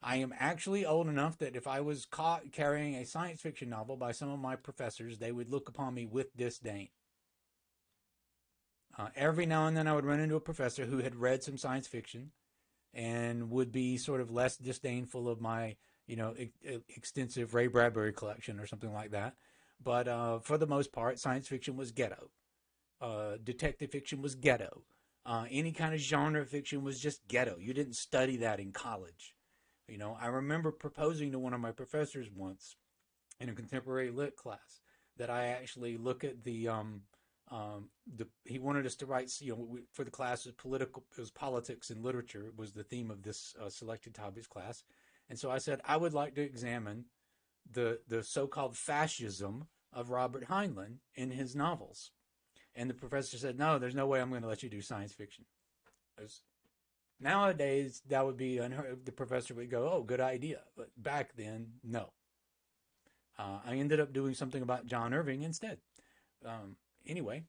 I am actually old enough that if I was caught carrying a science fiction novel by some of my professors, they would look upon me with disdain. Every now and then I would run into a professor who had read some science fiction and would be sort of less disdainful of my, extensive Ray Bradbury collection or something like that. But for the most part, science fiction was ghetto. Detective fiction was ghetto. Any kind of genre fiction was just ghetto. You didn't study that in college. I remember proposing to one of my professors once in a contemporary lit class that I actually look at he wanted us to write, for the class, it was politics and literature was the theme of this selected topics class. And so I said, I would like to examine the so-called fascism of Robert Heinlein in his novels. And the professor said, no, there's no way I'm going to let you do science fiction. Nowadays, that would be unheard. The professor would go, oh, good idea. But back then, no. I ended up doing something about John Irving instead. Anyway,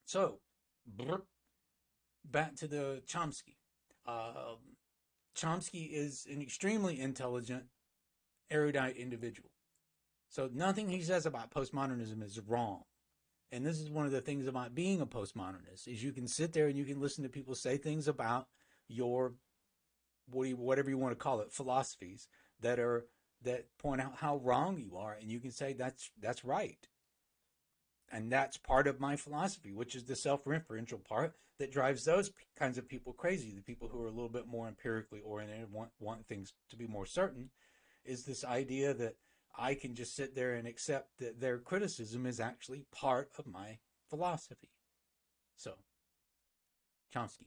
so back to the Chomsky. Chomsky is an extremely intelligent, erudite individual. So nothing he says about postmodernism is wrong. And this is one of the things about being a postmodernist, is you can sit there and you can listen to people say things about your, whatever you want to call it, philosophies that point out how wrong you are, and you can say that's right. And that's part of my philosophy, which is the self-referential part that drives those kinds of people crazy. The people who are a little bit more empirically oriented, want things to be more certain, is this idea that I can just sit there and accept that their criticism is actually part of my philosophy. So, Chomsky.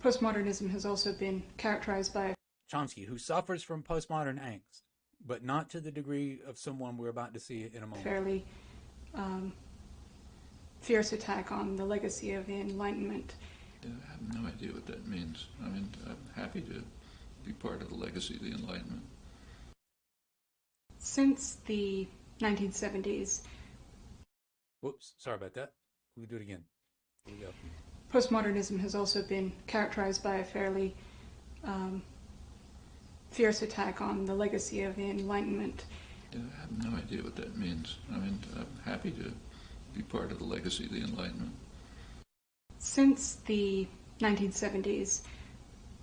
Postmodernism has also been characterized by Chomsky, who suffers from postmodern angst, but not to the degree of someone we're about to see in a moment. fairly fierce attack on the legacy of the Enlightenment. I have no idea what that means. I mean, I'm happy to be part of the legacy of the Enlightenment. Since the 1970s, Whoops, sorry about that. We do it again. Here we go. postmodernism has also been characterized by a fairly fierce attack on the legacy of the Enlightenment. I have no idea what that means. I mean, I'm happy to be part of the legacy of the Enlightenment. Since the 1970s,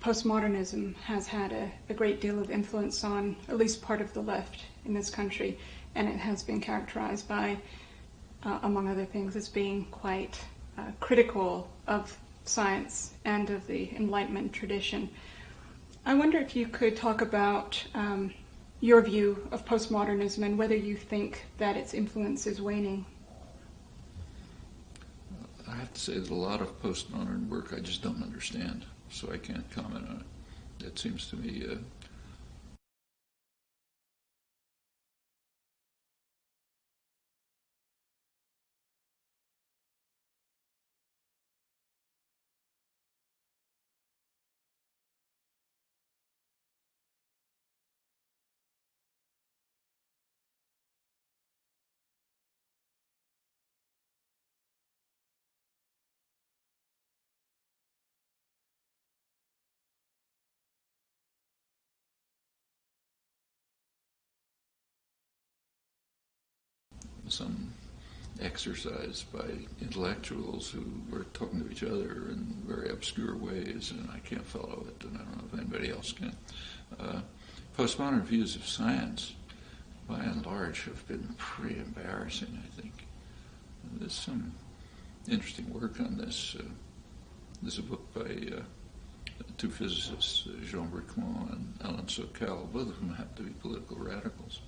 postmodernism has had a great deal of influence on at least part of the left in this country, and it has been characterized by, among other things, as being quite critical of science and of the Enlightenment tradition. I wonder if you could talk about your view of postmodernism and whether you think that its influence is waning. I have to say that a lot of postmodern work I just don't understand, so I can't comment on it. It seems to me some exercise by intellectuals who were talking to each other in very obscure ways, and I can't follow it, and I don't know if anybody else can. Postmodern views of science, by and large, have been pretty embarrassing, I think. There's some interesting work on this. There's a book by two physicists, Jean Bricmont and Alan Sokal, both of whom happen to be political radicals,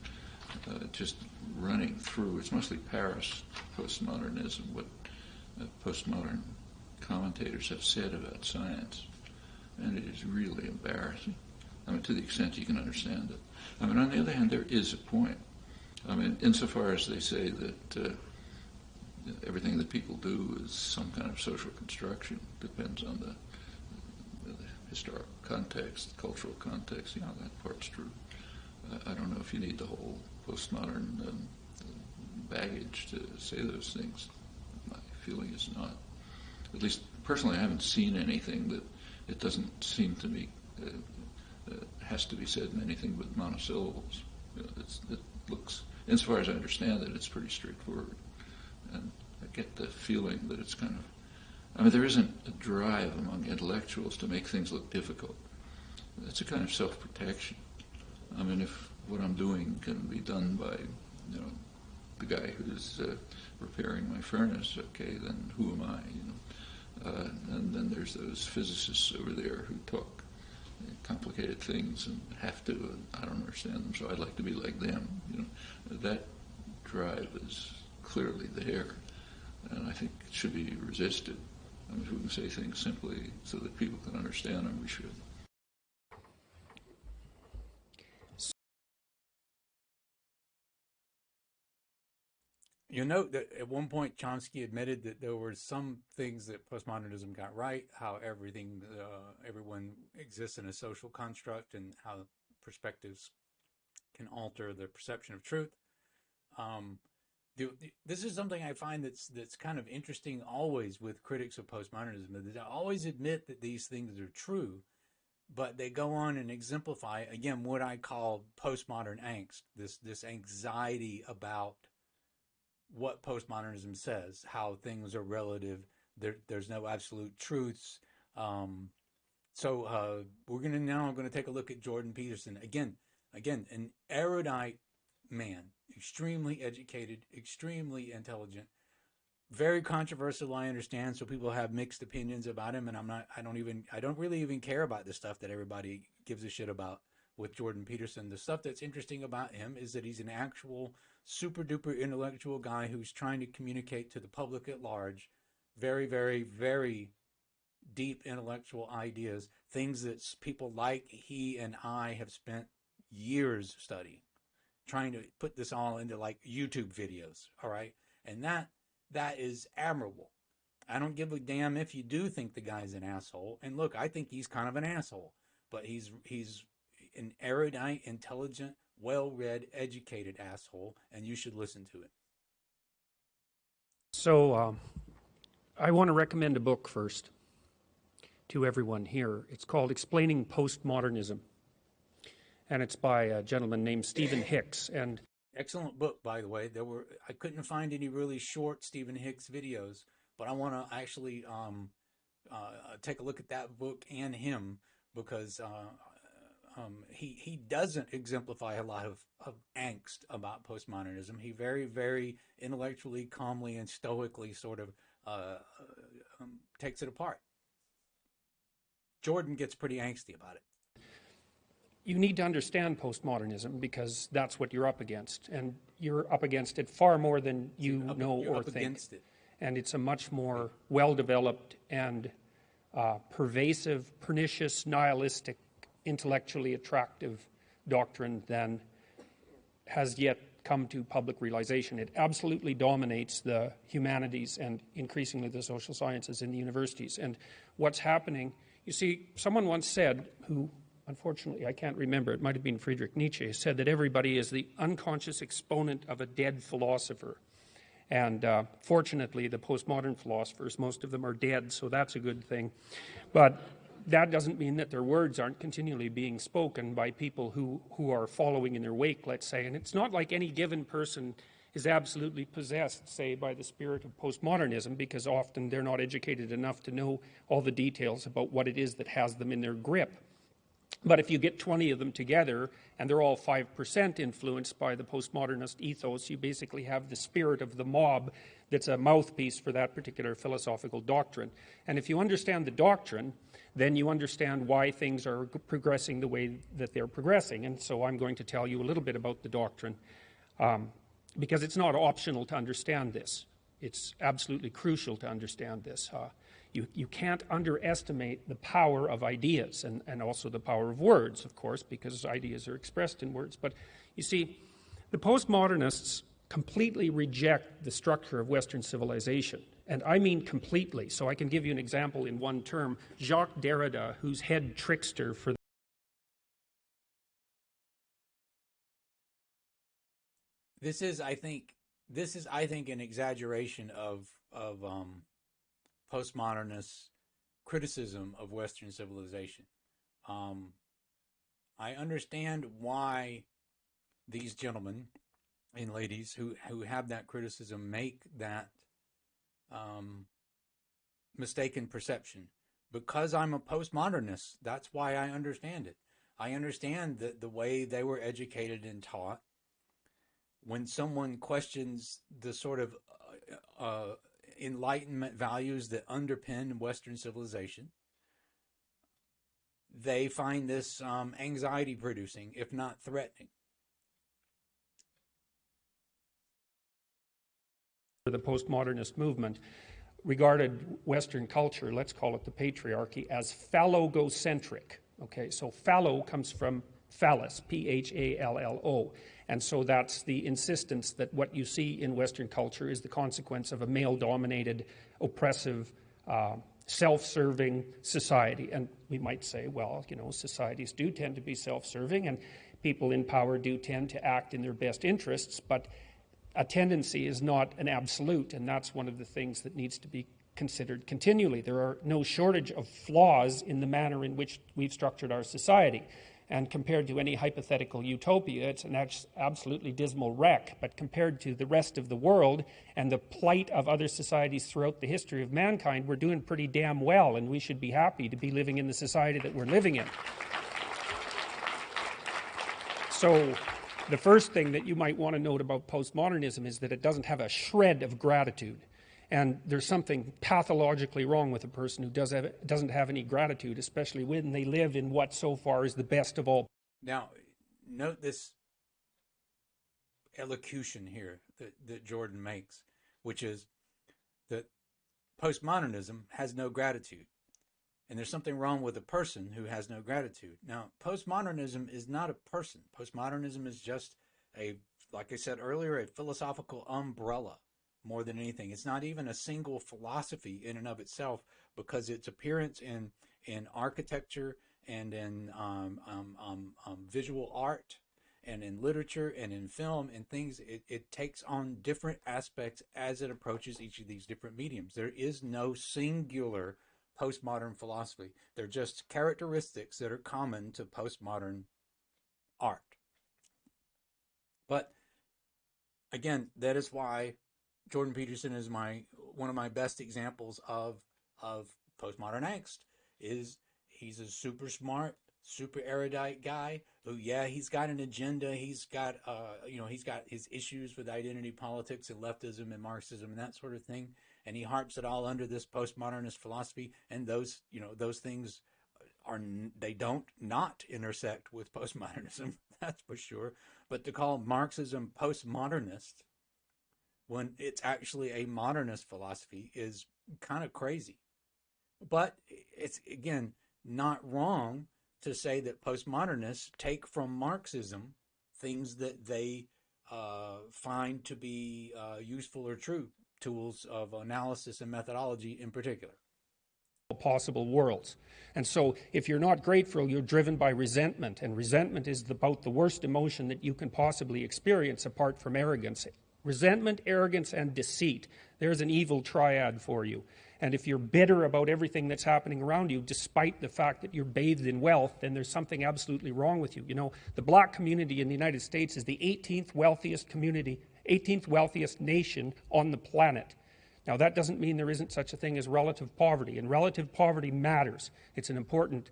just running through, it's mostly Paris postmodernism, what postmodern commentators have said about science. And it is really embarrassing. I mean, to the extent you can understand it. I mean, on the other hand, there is a point. I mean, insofar as they say that everything that people do is some kind of social construction, depends on the historical context, cultural context, that part's true. I don't know if you need the whole postmodern baggage to say those things. My feeling is not. At least personally, I haven't seen anything that it doesn't seem to me has to be said in anything but monosyllables. It looks, insofar as I understand it, it's pretty straightforward. And I get the feeling that it's kind of, I mean, there isn't a drive among intellectuals to make things look difficult. It's a kind of self-protection. I mean, if what I'm doing can be done by, the guy who's repairing my furnace, okay, then who am I, and then there's those physicists over there who talk complicated things and have to, and I don't understand them, so I'd like to be like them, That drive is clearly there, and I think it should be resisted. I mean, if we can say things simply so that people can understand them, we should. You note that at one point Chomsky admitted that there were some things that postmodernism got right, how everyone exists in a social construct, and how perspectives can alter the perception of truth. This is something I find that's kind of interesting always with critics of postmodernism. They always admit that these things are true, but they go on and exemplify, again, what I call postmodern angst, this anxiety about what postmodernism says, how things are relative, there's no absolute truths. So we're now going to take a look at Jordan Peterson. Again, an erudite man, extremely educated, extremely intelligent, very controversial, I understand, so people have mixed opinions about him, and I don't really even care about the stuff that everybody gives a shit about with Jordan Peterson. The stuff that's interesting about him is that he's an actual super duper intellectual guy who's trying to communicate to the public at large very, very, very deep intellectual ideas, things that people like he and I have spent years studying, trying to put this all into like YouTube videos, all right? And that is admirable. I don't give a damn if you do think the guy's an asshole. And look, I think he's kind of an asshole, but he's an erudite, intelligent, well-read, educated asshole, and you should listen to it. So I want to recommend a book first to everyone here. It's called Explaining Postmodernism, and it's by a gentleman named Stephen Hicks. And excellent book, by the way. I couldn't find any really short Stephen Hicks videos, but I want to actually take a look at that book and him, because he doesn't exemplify a lot of angst about postmodernism. He very, very intellectually, calmly, and stoically sort of takes it apart. Jordan gets pretty angsty about it. You need to understand postmodernism because that's what you're up against, and you're up against it far more than you know or think. And it's a much more well-developed and pervasive, pernicious, nihilistic, intellectually attractive doctrine than has yet come to public realization. It absolutely dominates the humanities and increasingly the social sciences in the universities. And what's happening, you see, someone once said, who unfortunately I can't remember, it might have been Friedrich Nietzsche, said that everybody is the unconscious exponent of a dead philosopher. And fortunately, the postmodern philosophers, most of them are dead, so that's a good thing. But that doesn't mean that their words aren't continually being spoken by people who are following in their wake, let's say. And it's not like any given person is absolutely possessed, say, by the spirit of postmodernism, because often they're not educated enough to know all the details about what it is that has them in their grip. But if you get 20 of them together, and they're all 5% influenced by the postmodernist ethos, you basically have the spirit of the mob that's a mouthpiece for that particular philosophical doctrine. And if you understand the doctrine, then you understand why things are progressing the way that they're progressing. And so I'm going to tell you a little bit about the doctrine, because it's not optional to understand this. It's absolutely crucial to understand this. You can't underestimate the power of ideas and also the power of words, of course, because ideas are expressed in words. But you see, the postmodernists completely reject the structure of Western civilization. And I mean completely. So I can give you an example in one term. Jacques Derrida, who's head trickster for This is, I think, an exaggeration of postmodernist criticism of Western civilization. I understand why these gentlemen and ladies who have that criticism make that mistaken perception. Because I'm a postmodernist, that's why I understand it. I understand that the way they were educated and taught, when someone questions the sort of Enlightenment values that underpin Western civilization, they find this anxiety-producing, if not threatening. The postmodernist movement regarded Western culture, let's call it the patriarchy, as phallogocentric. Okay, so phallo comes from phallus, P-H-A-L-L-O. And so that's the insistence that what you see in Western culture is the consequence of a male-dominated, oppressive, self-serving society. And we might say, well, you know, societies do tend to be self-serving, and people in power do tend to act in their best interests, but a tendency is not an absolute, and that's one of the things that needs to be considered continually. There are no shortage of flaws in the manner in which we've structured our society. And compared to any hypothetical utopia, it's an absolutely dismal wreck. But compared to the rest of the world and the plight of other societies throughout the history of mankind, we're doing pretty damn well, and we should be happy to be living in the society that we're living in. So The first thing that you might want to note about postmodernism is that it doesn't have a shred of gratitude. And there's something pathologically wrong with a person who doesn't have any gratitude, especially when they live in what so far is the best of all. Now, note this elocution here that Jordan makes, which is that postmodernism has no gratitude. And there's something wrong with a person who has no gratitude. Now, postmodernism is not a person. Postmodernism is just like I said earlier, a philosophical umbrella more than anything. It's not even a single philosophy in and of itself, because its appearance in architecture and in visual art and in literature and in film and things, it takes on different aspects as it approaches each of these different mediums. There is no singular postmodern philosophy. They're just characteristics that are common to postmodern art. But again, that is why Jordan Peterson is one of my best examples of postmodern angst. He's a super smart, super erudite guy who, yeah, he's got an agenda. He's got he's got his issues with identity politics and leftism and Marxism and that sort of thing. And he harps it all under this postmodernist philosophy, and those things they don't not intersect with postmodernism, that's for sure. But to call Marxism postmodernist when it's actually a modernist philosophy is kind of crazy. But it's, again, not wrong to say that postmodernists take from Marxism things that they find to be useful or true, tools of analysis and methodology in particular. Possible worlds. And so if you're not grateful, you're driven by resentment, and resentment is about the worst emotion that you can possibly experience apart from arrogance. Resentment, arrogance, and deceit. There's an evil triad for you. And if you're bitter about everything that's happening around you, despite the fact that you're bathed in wealth, then there's something absolutely wrong with you. You know, the black community in the United States is the 18th wealthiest community, 18th wealthiest nation on the planet. Now, that doesn't mean there isn't such a thing as relative poverty, and relative poverty matters. It's an important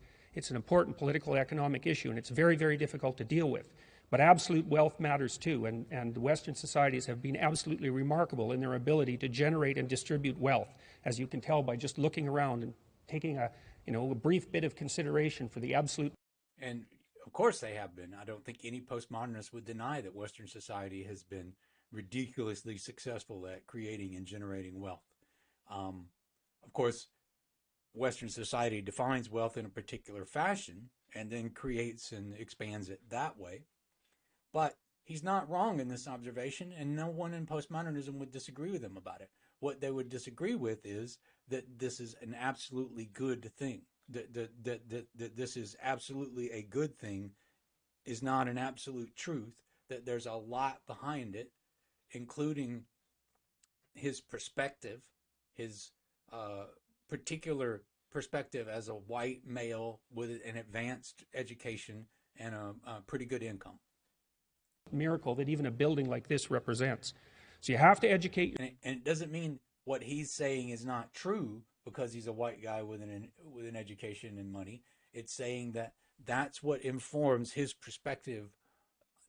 political economic issue, and it's very, very difficult to deal with. But absolute wealth matters too, and Western societies have been absolutely remarkable in their ability to generate and distribute wealth, as you can tell by just looking around and taking a brief bit of consideration for the absolute. And of course they have been. I don't think any postmodernist would deny that Western society has been ridiculously successful at creating and generating wealth. Of course, Western society defines wealth in a particular fashion and then creates and expands it that way. But he's not wrong in this observation, and no one in postmodernism would disagree with him about it. What they would disagree with is that this is an absolutely good thing. That this is absolutely a good thing is not an absolute truth, that there's a lot behind it, including his perspective, his particular perspective as a white male with an advanced education and a pretty good income. Miracle that even a building like this represents. So you have to educate. And it doesn't mean what he's saying is not true because he's a white guy with an education and money. It's saying that that's what informs his perspective,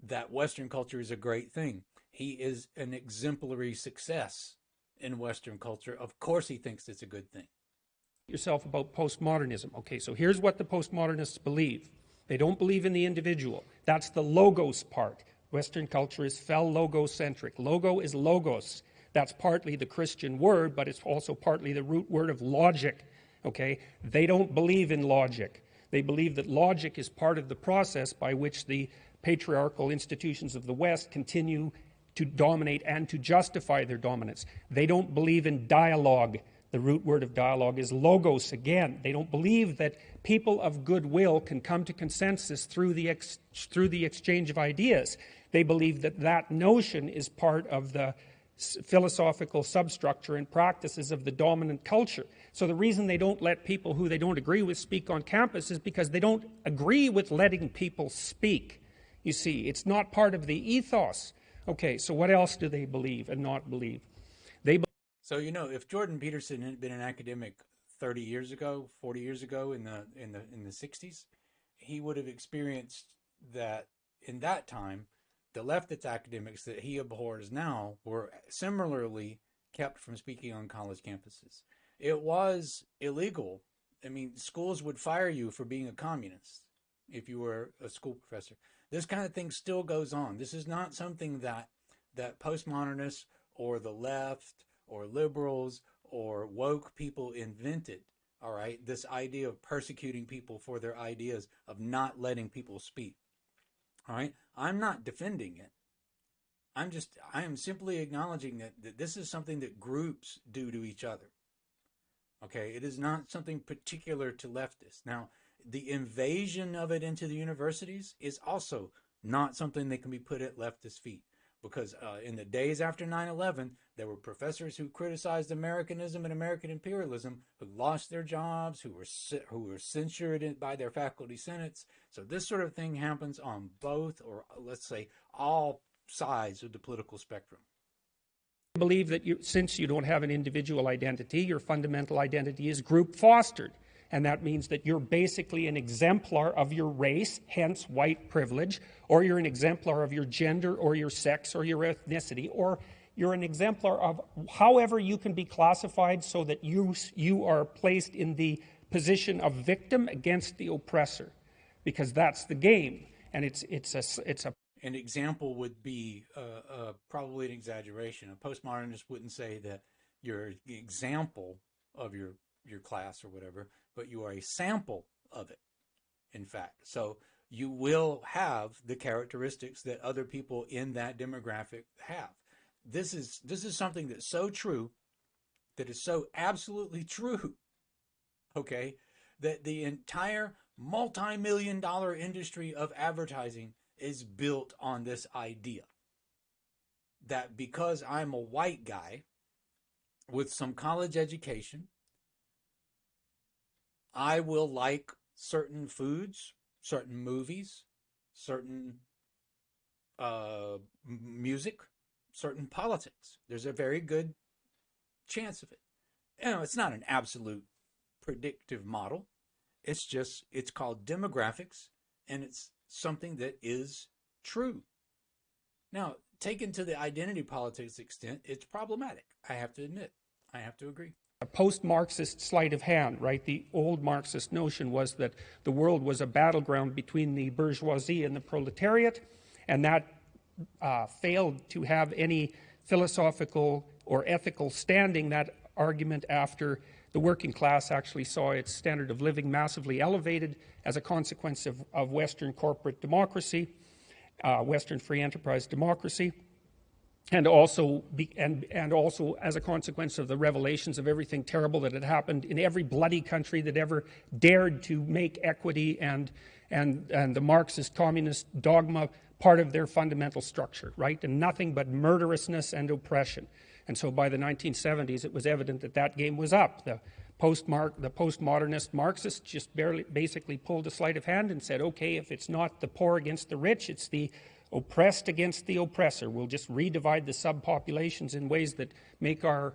that Western culture is a great thing. He is an exemplary success in Western culture. Of course he thinks it's a good thing. Yourself about postmodernism. Okay, so here's what the postmodernists believe. They don't believe in the individual. That's the logos part. Western culture is logocentric. Logo is logos. That's partly the Christian word, but it's also partly the root word of logic. Okay? They don't believe in logic. They believe that logic is part of the process by which the patriarchal institutions of the West continue to dominate and to justify their dominance. They don't believe in dialogue. The root word of dialogue is logos again. They don't believe that people of goodwill can come to consensus through the exchange of ideas. They believe that that notion is part of the philosophical substructure and practices of the dominant culture. So the reason they don't let people who they don't agree with speak on campus is because they don't agree with letting people speak. You see, it's not part of the ethos. Okay, so what else do they believe and not believe? So, if Jordan Peterson had been an academic 30 years ago, 40 years ago in the 60s, he would have experienced that in that time the leftist academics that he abhors now were similarly kept from speaking on college campuses. It was illegal. I mean, schools would fire you for being a communist if you were a school professor. This kind of thing still goes on. This is not something that postmodernists or the left or liberals or woke people invented. All right, this idea of persecuting people for their ideas, of not letting people speak. All right, I'm not defending it. I am simply acknowledging that this is something that groups do to each other. Okay, it is not something particular to leftists. Now, the invasion of it into the universities is also not something that can be put at leftist feet. Because in the days after 9/11, there were professors who criticized Americanism and American imperialism who lost their jobs, who were censured by their faculty senates. So this sort of thing happens on both, or let's say all sides of the political spectrum. I believe that since you don't have an individual identity, your fundamental identity is group fostered. And that means that you're basically an exemplar of your race, hence white privilege, or you're an exemplar of your gender or your sex or your ethnicity, or you're an exemplar of however you can be classified so that you are placed in the position of victim against the oppressor, because that's the game. And it's a An example would be probably an exaggeration. A postmodernist wouldn't say that you're an example of your class or whatever, but you are a sample of it, in fact. So you will have the characteristics that other people in that demographic have. This is something that's so true, that is so absolutely true, okay, that the entire multi-million-dollar industry of advertising is built on this idea that because I'm a white guy with some college education, I will like certain foods, certain movies, certain music, certain politics. There's a very good chance of it. You know, it's not an absolute predictive model. It's called demographics, and it's something that is true. Now, taken to the identity politics extent, it's problematic. I have to admit. I have to agree. A post-Marxist sleight of hand, right? The old Marxist notion was that the world was a battleground between the bourgeoisie and the proletariat, and that failed to have any philosophical or ethical standing. That argument, after the working class actually saw its standard of living massively elevated as a consequence of Western corporate democracy, Western free enterprise democracy, and also as a consequence of the revelations of everything terrible that had happened in every bloody country that ever dared to make equity and the Marxist communist dogma part of their fundamental structure, right? And nothing but murderousness and oppression. And so by the 1970s, it was evident that that game was up. The postmodernist Marxists just basically pulled a sleight of hand and said, okay, if it's not the poor against the rich, it's the oppressed against the oppressor. We'll just redivide the subpopulations in ways that make our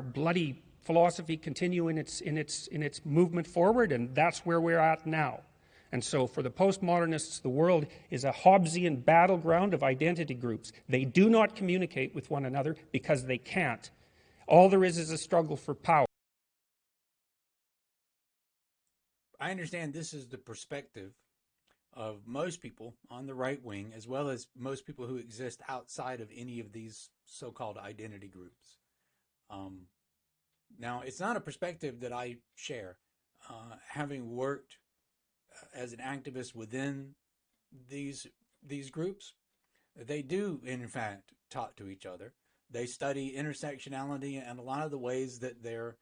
bloody philosophy continue in its movement forward, and that's where we're at now. And so for the postmodernists, the world is a Hobbesian battleground of identity groups. They do not communicate with one another because they can't. All there is a struggle for power. I understand this is the perspective of most people on the right wing, as well as most people who exist outside of any of these so-called identity groups. Now, it's not a perspective that I share. Having worked as an activist within these groups, they do, in fact, talk to each other. They study intersectionality and a lot of the ways that their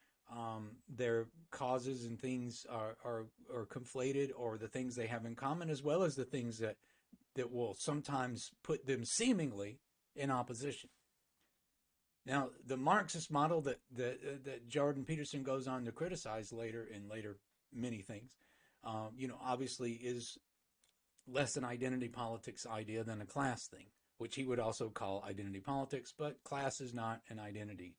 causes and things are conflated, or the things they have in common, as well as the things that will sometimes put them seemingly in opposition. Now, the Marxist model that Jordan Peterson goes on to criticize later in many things, obviously is less an identity politics idea than a class thing, which he would also call identity politics, but class is not an identity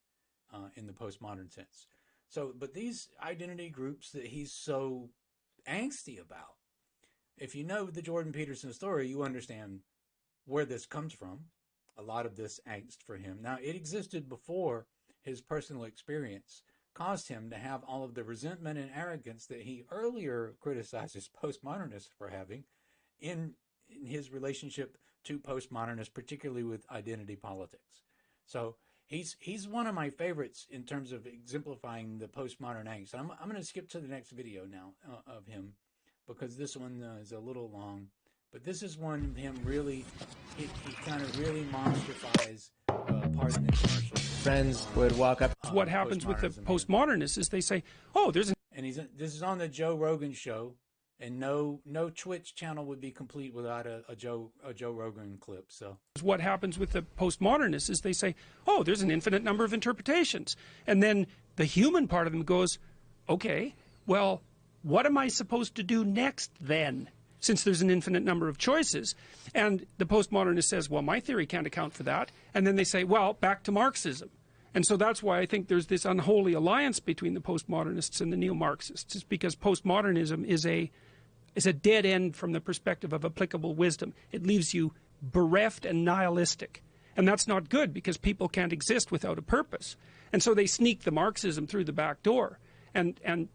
in the postmodern sense. So, but these identity groups that he's so angsty about, if you know the Jordan Peterson story, you understand where this comes from, a lot of this angst for him. Now, it existed before his personal experience caused him to have all of the resentment and arrogance that he earlier criticizes postmodernists for having in his relationship to postmodernists, particularly with identity politics. So he's one of my favorites in terms of exemplifying the postmodern angst. I'm going to skip to the next video now of him, because this one is a little long. But this is one of him really, he kind of really monstrifies pardon the commercial. Friends would walk up. What happens with the postmodernists is they say, oh, there's an... And this is on the Joe Rogan show, and no Twitch channel would be complete without a Joe Rogan clip. So what happens with the postmodernists is they say, oh, there's an infinite number of interpretations. And then the human part of them goes, okay, well, what am I supposed to do next then, since there's an infinite number of choices? And the postmodernist says, well, my theory can't account for that. And then they say, well, back to Marxism. And so that's why I think there's this unholy alliance between the postmodernists and the neo-Marxists. It's because postmodernism is a dead end from the perspective of applicable wisdom. It leaves you bereft and nihilistic. And that's not good, because people can't exist without a purpose. And so they sneak the Marxism through the back door and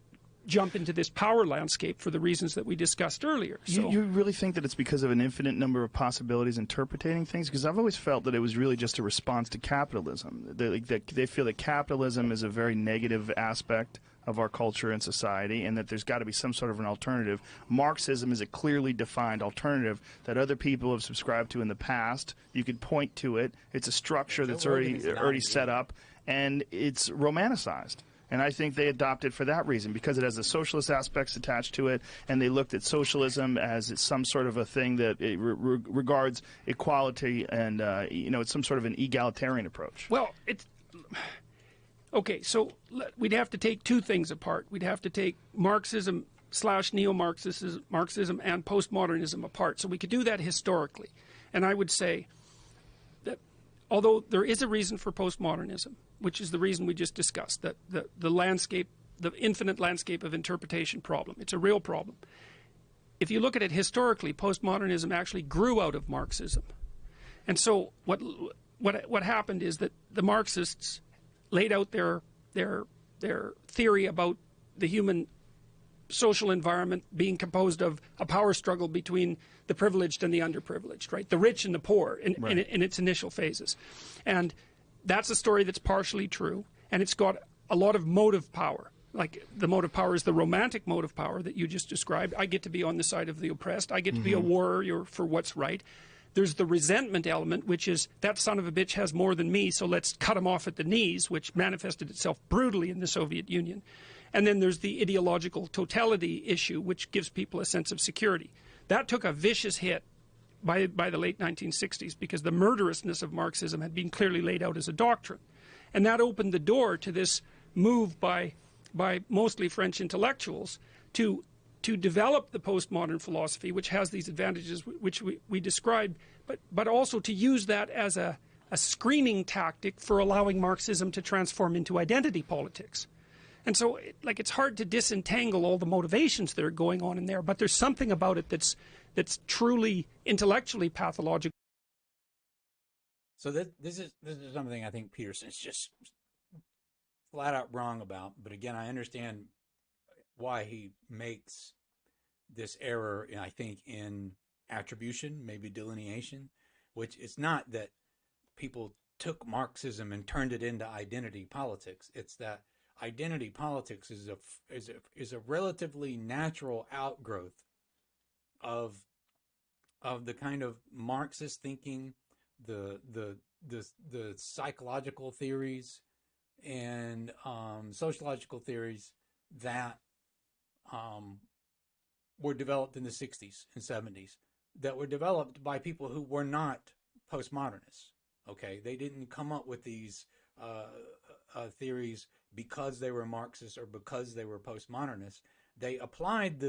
jump into this power landscape for the reasons that we discussed earlier. So, you really think that it's because of an infinite number of possibilities interpreting things? Because I've always felt that it was really just a response to capitalism. They feel that capitalism is a very negative aspect of our culture and society, and that there's got to be some sort of an alternative. Marxism is a clearly defined alternative that other people have subscribed to in the past. You could point to it. It's a structure that's already set up, and it's romanticized. And I think they adopted for that reason, because it has the socialist aspects attached to it, and they looked at socialism as it's some sort of a thing that it regards equality, and it's some sort of an egalitarian approach. Well, it's okay. So we'd have to take two things apart. We'd have to take Marxism / Marxism and postmodernism apart. So we could do that historically, and I would say that although there is a reason for postmodernism, which is the reason we just discussed, that the landscape, the infinite landscape of interpretation problem. It's a real problem. If you look at it historically, postmodernism actually grew out of Marxism. And so what happened is that the Marxists laid out their theory about the human social environment being composed of a power struggle between the privileged and the underprivileged, right? The rich and the poor in its initial phases. And that's a story that's partially true, and it's got a lot of motive power. Like, the motive power is the romantic motive power that you just described. I get to be on the side of the oppressed. I get to be a warrior for what's right. There's the resentment element, which is, that son of a bitch has more than me, so let's cut him off at the knees, which manifested itself brutally in the Soviet Union. And then there's the ideological totality issue, which gives people a sense of security. That took a vicious hit by the late 1960s, because the murderousness of Marxism had been clearly laid out as a doctrine. And that opened the door to this move by mostly French intellectuals to develop the postmodern philosophy, which has these advantages which we described, but also to use that as a screening tactic for allowing Marxism to transform into identity politics. And so, it's hard to disentangle all the motivations that are going on in there, but there's something about it that's truly intellectually pathological. So this is something I think Peterson's just flat out wrong about. But again, I understand why he makes this error, I think, in attribution, maybe delineation, which it's not that people took Marxism and turned it into identity politics. It's that identity politics is a relatively natural outgrowth of the kind of Marxist thinking, the psychological theories and sociological theories that were developed in the 60s and 70s, that were developed by people who were not postmodernists. Okay, they didn't come up with these theories because they were Marxists or because they were postmodernists. They applied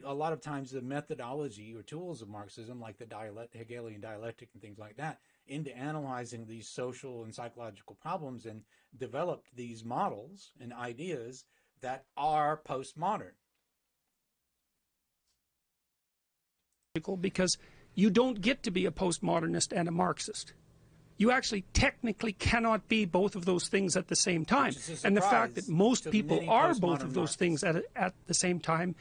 a lot of times the methodology or tools of Marxism, like the Hegelian dialectic and things like that, into analyzing these social and psychological problems, and developed these models and ideas that are postmodern. Because you don't get to be a postmodernist and a Marxist. You actually technically cannot be both of those things at the same time. And the fact that most people are both of those things at the same time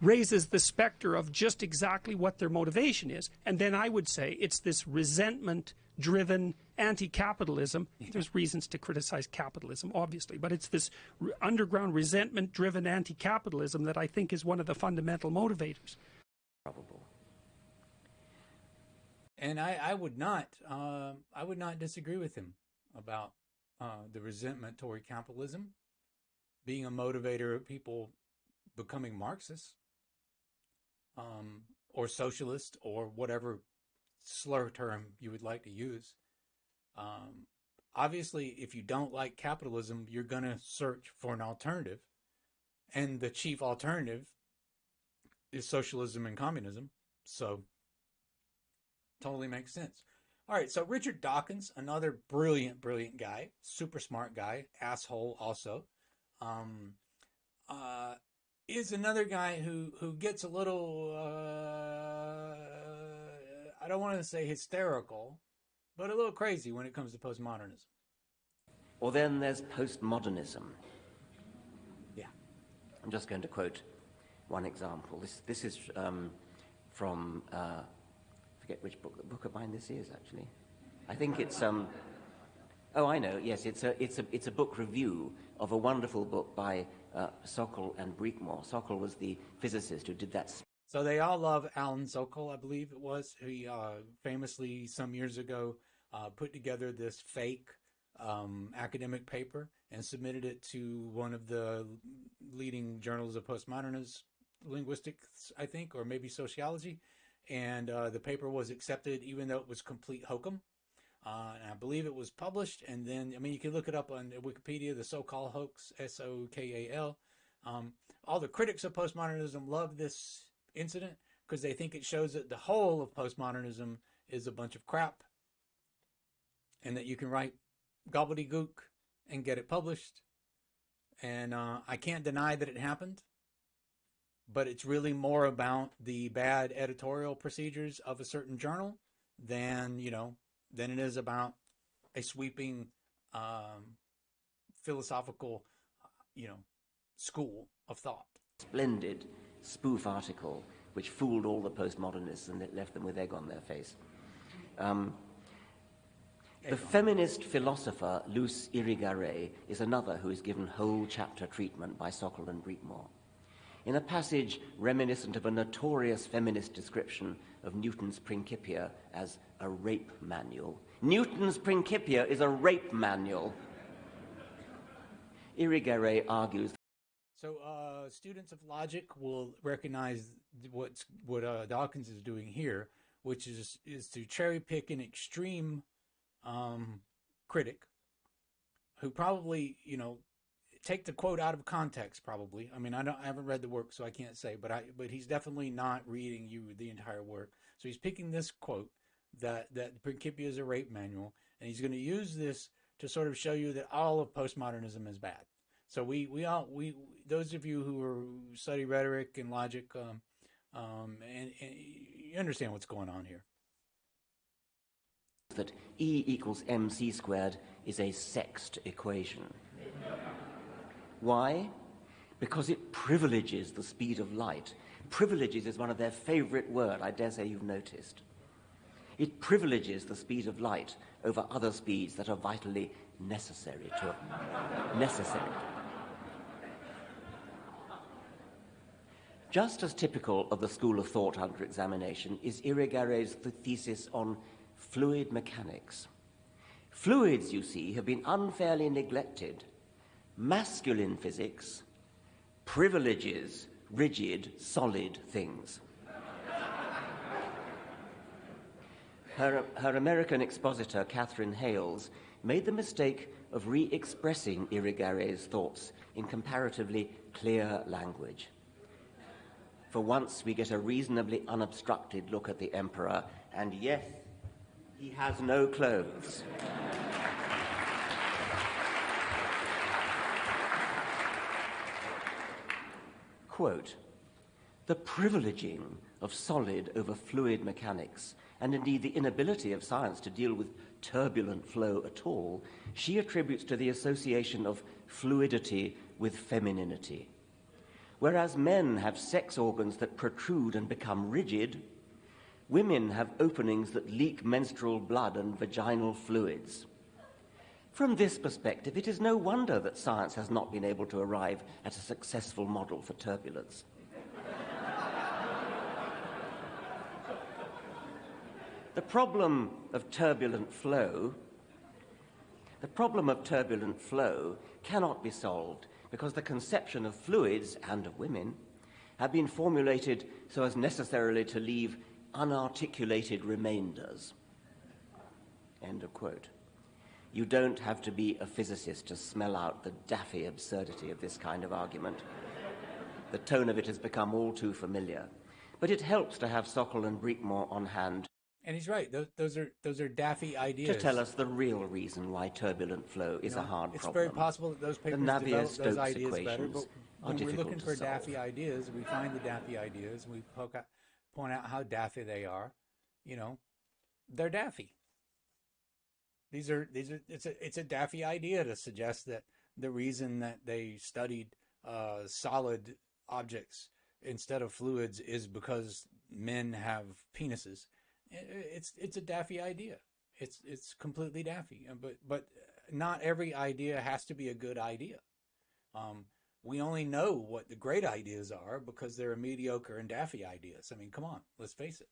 raises the specter of just exactly what their motivation is. And then I would say it's this resentment-driven anti-capitalism. There's reasons to criticize capitalism, obviously, but it's this underground resentment-driven anti-capitalism that I think is one of the fundamental motivators. Probable. And I would not disagree with him about the resentment toward capitalism being a motivator of people becoming Marxists or socialist or whatever slur term you would like to use. Obviously, if you don't like capitalism, you're going to search for an alternative. And the chief alternative is socialism and communism. So totally makes sense. All right, so Richard Dawkins, another brilliant guy, super smart guy, asshole also, is another guy who gets a little, I don't want to say hysterical, but a little crazy when it comes to postmodernism. Or then there's postmodernism. Yeah. I'm just going to quote one example. This is from... forget which book of mine this is, actually. I think it's oh, I know. Yes, it's a book review of a wonderful book by Sokal and Breakmore. Sokal was the physicist who did that. So they all love Alan Sokal, I believe it was. He famously some years ago put together this fake academic paper and submitted it to one of the leading journals of postmodernist linguistics, I think, or maybe sociology. And the paper was accepted even though it was complete hokum. And I believe it was published. And then, I mean, you can look it up on Wikipedia, the Sokal hoax, S-O-K-A-L. All the critics of postmodernism love this incident because they think it shows that the whole of postmodernism is a bunch of crap and that you can write gobbledygook and get it published. And I can't deny that it happened. But it's really more about the bad editorial procedures of a certain journal than it is about a sweeping philosophical, school of thought. Splendid spoof article which fooled all the postmodernists and it left them with egg on their face. The feminist philosopher Luce Irigaray is another who is given whole chapter treatment by Sokal and Breakmore. In a passage reminiscent of a notorious feminist description of Newton's Principia as a rape manual. Newton's Principia is a rape manual. Irigaray argues. So students of logic will recognize what Dawkins is doing here, which is to cherry pick an extreme critic who probably, take the quote out of context, probably. I mean, I haven't read the work, so I can't say, but he's definitely not reading you the entire work. So he's picking this quote that Principia is a rape manual, and he's going to use this to sort of show you that all of postmodernism is bad. So we those of you who study rhetoric and logic, and you understand what's going on here. That E equals mc squared is a sexed equation. Why? Because it privileges the speed of light. Privileges is one of their favorite words, I dare say you've noticed. It privileges the speed of light over other speeds that are vitally necessary to necessary. Just as typical of the school of thought under examination is Irigaray's thesis on fluid mechanics. Fluids, you see, have been unfairly neglected. Masculine physics privileges rigid, solid things. Her American expositor, Catherine Hales, made the mistake of re-expressing Irigaray's thoughts in comparatively clear language. For once, we get a reasonably unobstructed look at the emperor, and yes, he has no clothes. Quote, The privileging of solid over fluid mechanics, and indeed the inability of science to deal with turbulent flow at all, she attributes to the association of fluidity with femininity. Whereas men have sex organs that protrude and become rigid, women have openings that leak menstrual blood and vaginal fluids. From this perspective, it is no wonder that science has not been able to arrive at a successful model for turbulence. The problem of turbulent flow cannot be solved because the conception of fluids and of women have been formulated so as necessarily to leave unarticulated remainders. End of quote. You don't have to be a physicist to smell out the daffy absurdity of this kind of argument. The tone of it has become all too familiar. But it helps to have Sokol and Breekmore on hand. And he's right. Those are daffy ideas. To tell us the real reason why turbulent flow is a hard it's problem. It's very possible that those papers develop those ideas better, but when we're looking for daffy ideas, we find the daffy ideas, and we point out how daffy they are. You know, they're daffy. It's a daffy idea to suggest that the reason that they studied solid objects instead of fluids is because men have penises. It's a daffy idea. It's completely daffy. But not every idea has to be a good idea. We only know what the great ideas are because they're mediocre and daffy ideas. I mean, come on, let's face it.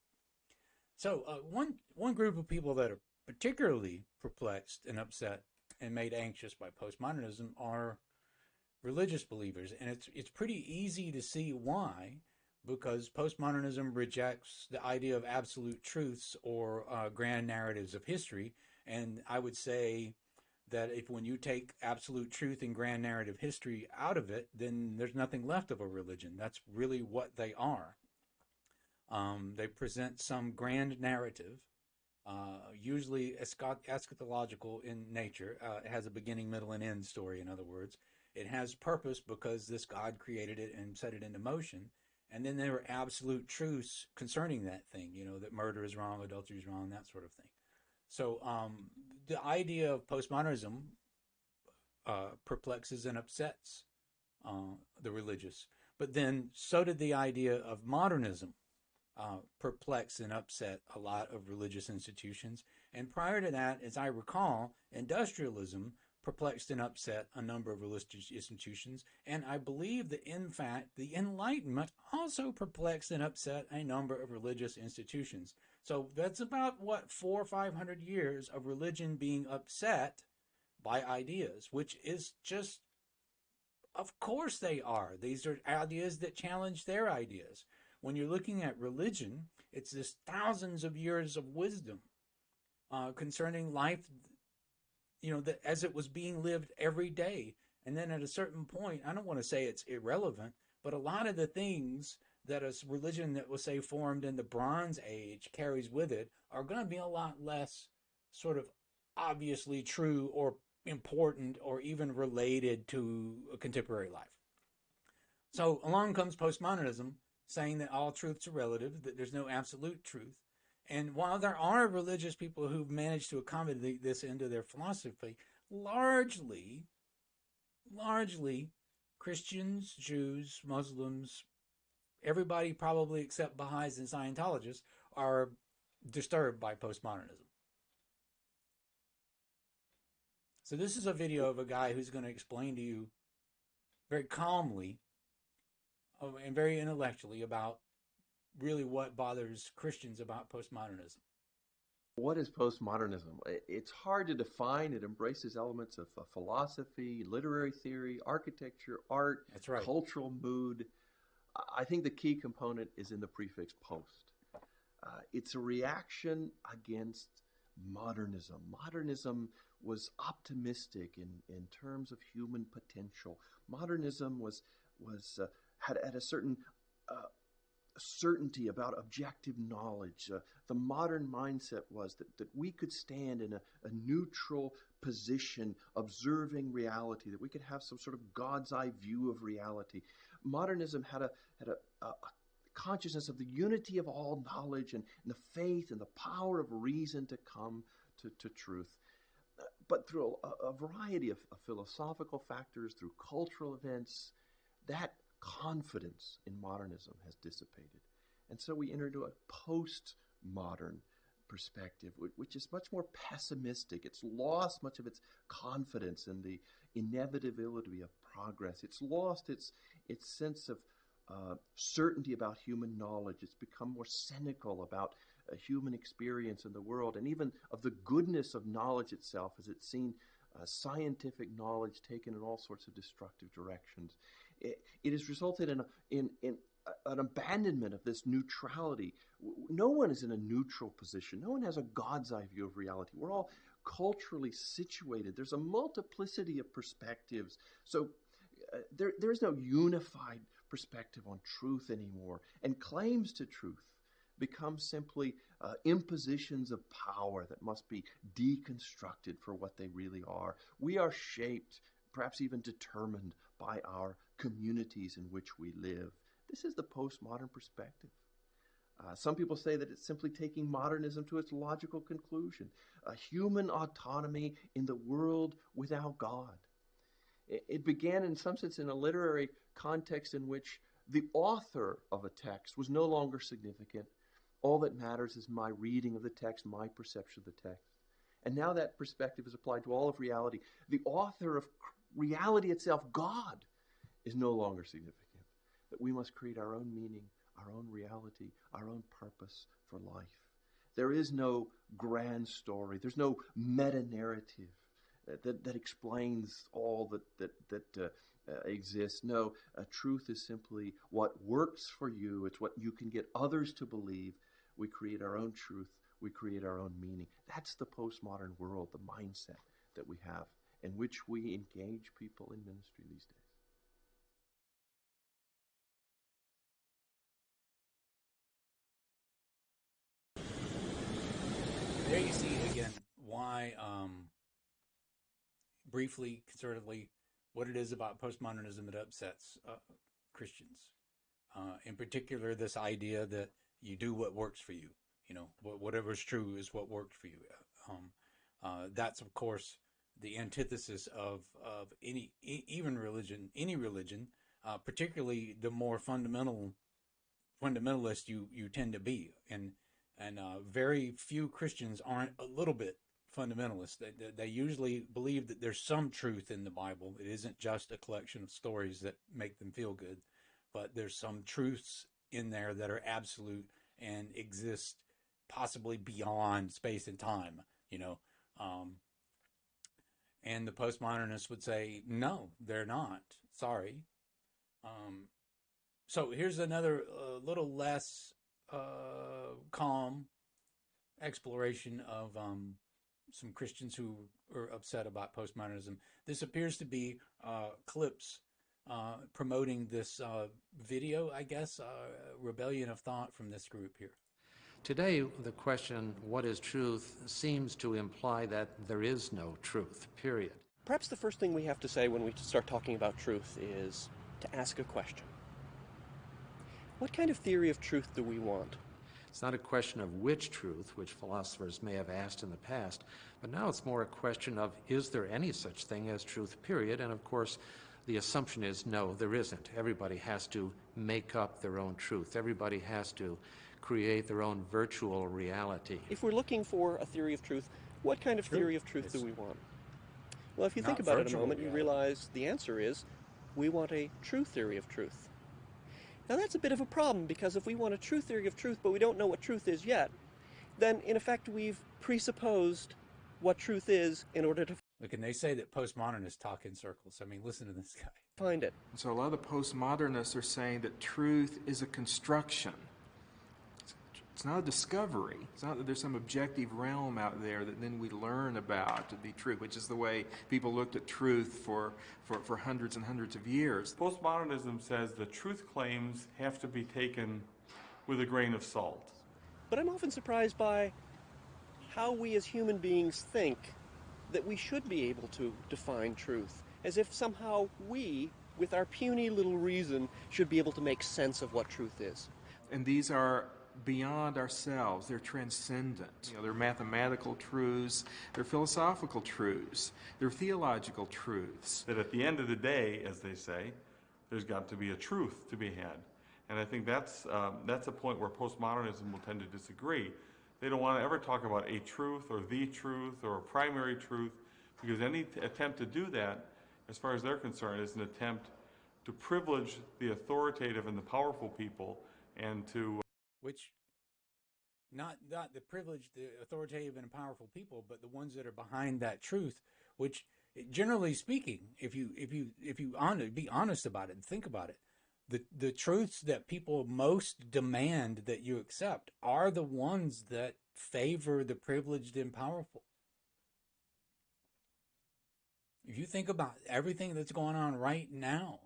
So one group of people that are particularly perplexed and upset and made anxious by postmodernism are religious believers, and it's pretty easy to see why. Because postmodernism rejects the idea of absolute truths or grand narratives of history. And I would say that when you take absolute truth and grand narrative history out of it, then there's nothing left of a religion. That's really what they are. They present some grand narrative, usually eschatological in nature. It has a beginning, middle, and end story, in other words. It has purpose because this God created it and set it into motion. And then there are absolute truths concerning that thing, you know, that murder is wrong, adultery is wrong, that sort of thing. So the idea of postmodernism perplexes and upsets the religious. But then so did the idea of modernism perplex and upset a lot of religious institutions. And prior to that, as I recall, industrialism perplexed and upset a number of religious institutions, and I believe that, in fact, the Enlightenment also perplexed and upset a number of religious institutions. So that's about, 400 or 500 years of religion being upset by ideas, which is just, of course they are. These are ideas that challenge their ideas. When you're looking at religion, it's this thousands of years of wisdom concerning life, you know, as it was being lived every day. And then at a certain point, I don't want to say it's irrelevant, but a lot of the things that a religion that was, say, formed in the Bronze Age carries with it are going to be a lot less sort of obviously true or important or even related to a contemporary life. So along comes postmodernism, saying that all truths are relative, that there's no absolute truth. And while there are religious people who've managed to accommodate this into their philosophy, largely Christians, Jews, Muslims, everybody probably except Baha'is and Scientologists are disturbed by postmodernism. So this is a video of a guy who's going to explain to you very calmly and very intellectually about really what bothers Christians about postmodernism. What is postmodernism? It's hard to define. It embraces elements of philosophy, literary theory, architecture, art, That's right. Cultural mood. I think the key component is in the prefix post. It's a reaction against modernism. Modernism was optimistic in terms of human potential. Modernism had a certain certainty about objective knowledge. The modern mindset was that we could stand in a neutral position observing reality, that we could have some sort of God's eye view of reality. Modernism had a consciousness of the unity of all knowledge and the faith and the power of reason to come to truth. But through a variety of philosophical factors, through cultural events, that confidence in modernism has dissipated. And so we enter into a postmodern perspective, which is much more pessimistic. It's lost much of its confidence in the inevitability of progress. It's lost its sense of certainty about human knowledge. It's become more cynical about human experience in the world, and even of the goodness of knowledge itself, as it's seen scientific knowledge taken in all sorts of destructive directions. It has resulted in an abandonment of this neutrality. No one is in a neutral position. No one has a God's eye view of reality. We're all culturally situated. There's a multiplicity of perspectives. So there's no unified perspective on truth anymore. And claims to truth become simply impositions of power that must be deconstructed for what they really are. We are shaped, perhaps even determined, by our communities in which we live. This is the postmodern perspective. Some people say that it's simply taking modernism to its logical conclusion, a human autonomy in the world without God. It began in some sense in a literary context in which the author of a text was no longer significant. All that matters is my reading of the text, my perception of the text. And now that perspective is applied to all of reality. The author of reality itself, God, is no longer significant. That we must create our own meaning, our own reality, our own purpose for life. There is no grand story. There's no meta-narrative that explains all that exists. No, truth is simply what works for you. It's what you can get others to believe. We create our own truth. We create our own meaning. That's the postmodern world, the mindset that we have, in which we engage people in ministry these days. There you see again why, briefly, conservatively, what it is about postmodernism that upsets Christians. In particular, this idea that you do what works for you. You know, whatever's true is what worked for you. That's, of course, the antithesis of any religion, particularly the more fundamentalist you tend to be. And very few Christians aren't a little bit fundamentalist. They usually believe that there's some truth in the Bible. It isn't just a collection of stories that make them feel good, but there's some truths in there that are absolute and exist possibly beyond space and time, you know. And the postmodernists would say, no, they're not. Sorry. So here's another little less calm exploration of some Christians who are upset about postmodernism. This appears to be clips promoting this video, I guess, Rebellion of Thought from this group here. Today, the question, what is truth, seems to imply that there is no truth, period. Perhaps the first thing we have to say when we start talking about truth is to ask a question. What kind of theory of truth do we want? It's not a question of which truth, which philosophers may have asked in the past, but now it's more a question of, is there any such thing as truth, period? And of course, the assumption is, no, there isn't. Everybody has to make up their own truth. Everybody has to create their own virtual reality. If we're looking for a theory of truth, what kind of theory of truth do we want? Well, if you think about it a moment, you realize the answer is, we want a true theory of truth. Now that's a bit of a problem, because if we want a true theory of truth, but we don't know what truth is yet, then in effect we've presupposed what truth is in order to Look, and they say that postmodernists talk in circles. I mean, listen to this guy. Find it. So a lot of the postmodernists are saying that truth is a construction. It's not a discovery. It's not that there's some objective realm out there that then we learn about to be true, which is the way people looked at truth for hundreds and hundreds of years. Postmodernism says the truth claims have to be taken with a grain of salt. But I'm often surprised by how we as human beings think that we should be able to define truth, as if somehow we, with our puny little reason, should be able to make sense of what truth is. And these are beyond ourselves. They're transcendent. They're mathematical truths, they're philosophical truths, they're theological truths. That at the end of the day, as they say, there's got to be a truth to be had. And I think that's a point where postmodernism will tend to disagree. They don't want to ever talk about a truth or the truth or a primary truth, because any attempt to do that, as far as they're concerned, is an attempt to privilege the authoritative and the powerful people, and to Which, not the privileged, the authoritative and powerful people, but the ones that are behind that truth. Which, generally speaking, if you be honest about it and think about it, the truths that people most demand that you accept are the ones that favor the privileged and powerful. If you think about everything that's going on right now,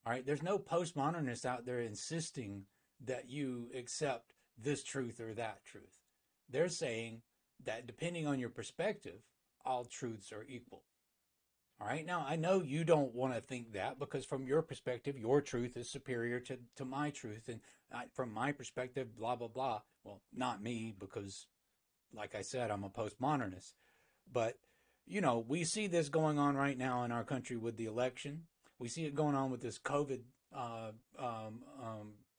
all right, there's no postmodernists out there insisting that you accept this truth or that truth. They're saying that depending on your perspective, all truths are equal. All right, now I know you don't want to think that, because from your perspective, your truth is superior to my truth. And from my perspective, blah, blah, blah. Well, not me, because like I said, I'm a postmodernist. But, we see this going on right now in our country with the election. We see it going on with this COVID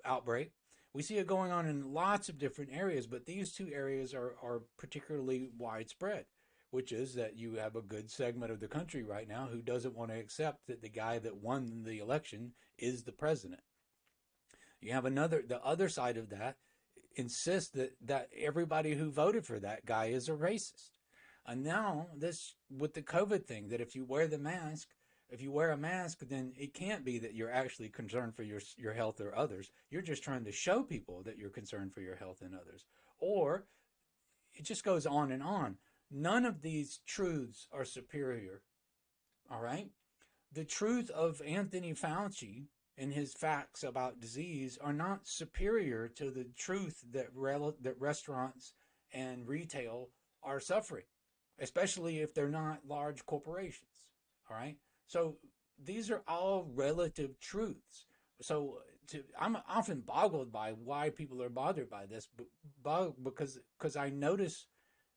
outbreak. We see it going on in lots of different areas, but these two areas are particularly widespread, which is that you have a good segment of the country right now who doesn't want to accept that the guy that won the election is the president. You have the other side of that insists that everybody who voted for that guy is a racist. And now this, with the COVID thing, that if you wear a mask, then it can't be that you're actually concerned for your health or others. You're just trying to show people that you're concerned for your health and others. Or it just goes on and on. None of these truths are superior. All right? The truth of Anthony Fauci and his facts about disease are not superior to the truth that restaurants and retail are suffering, especially if they're not large corporations. All right? So these are all relative truths. So I'm often boggled by why people are bothered by this, because I notice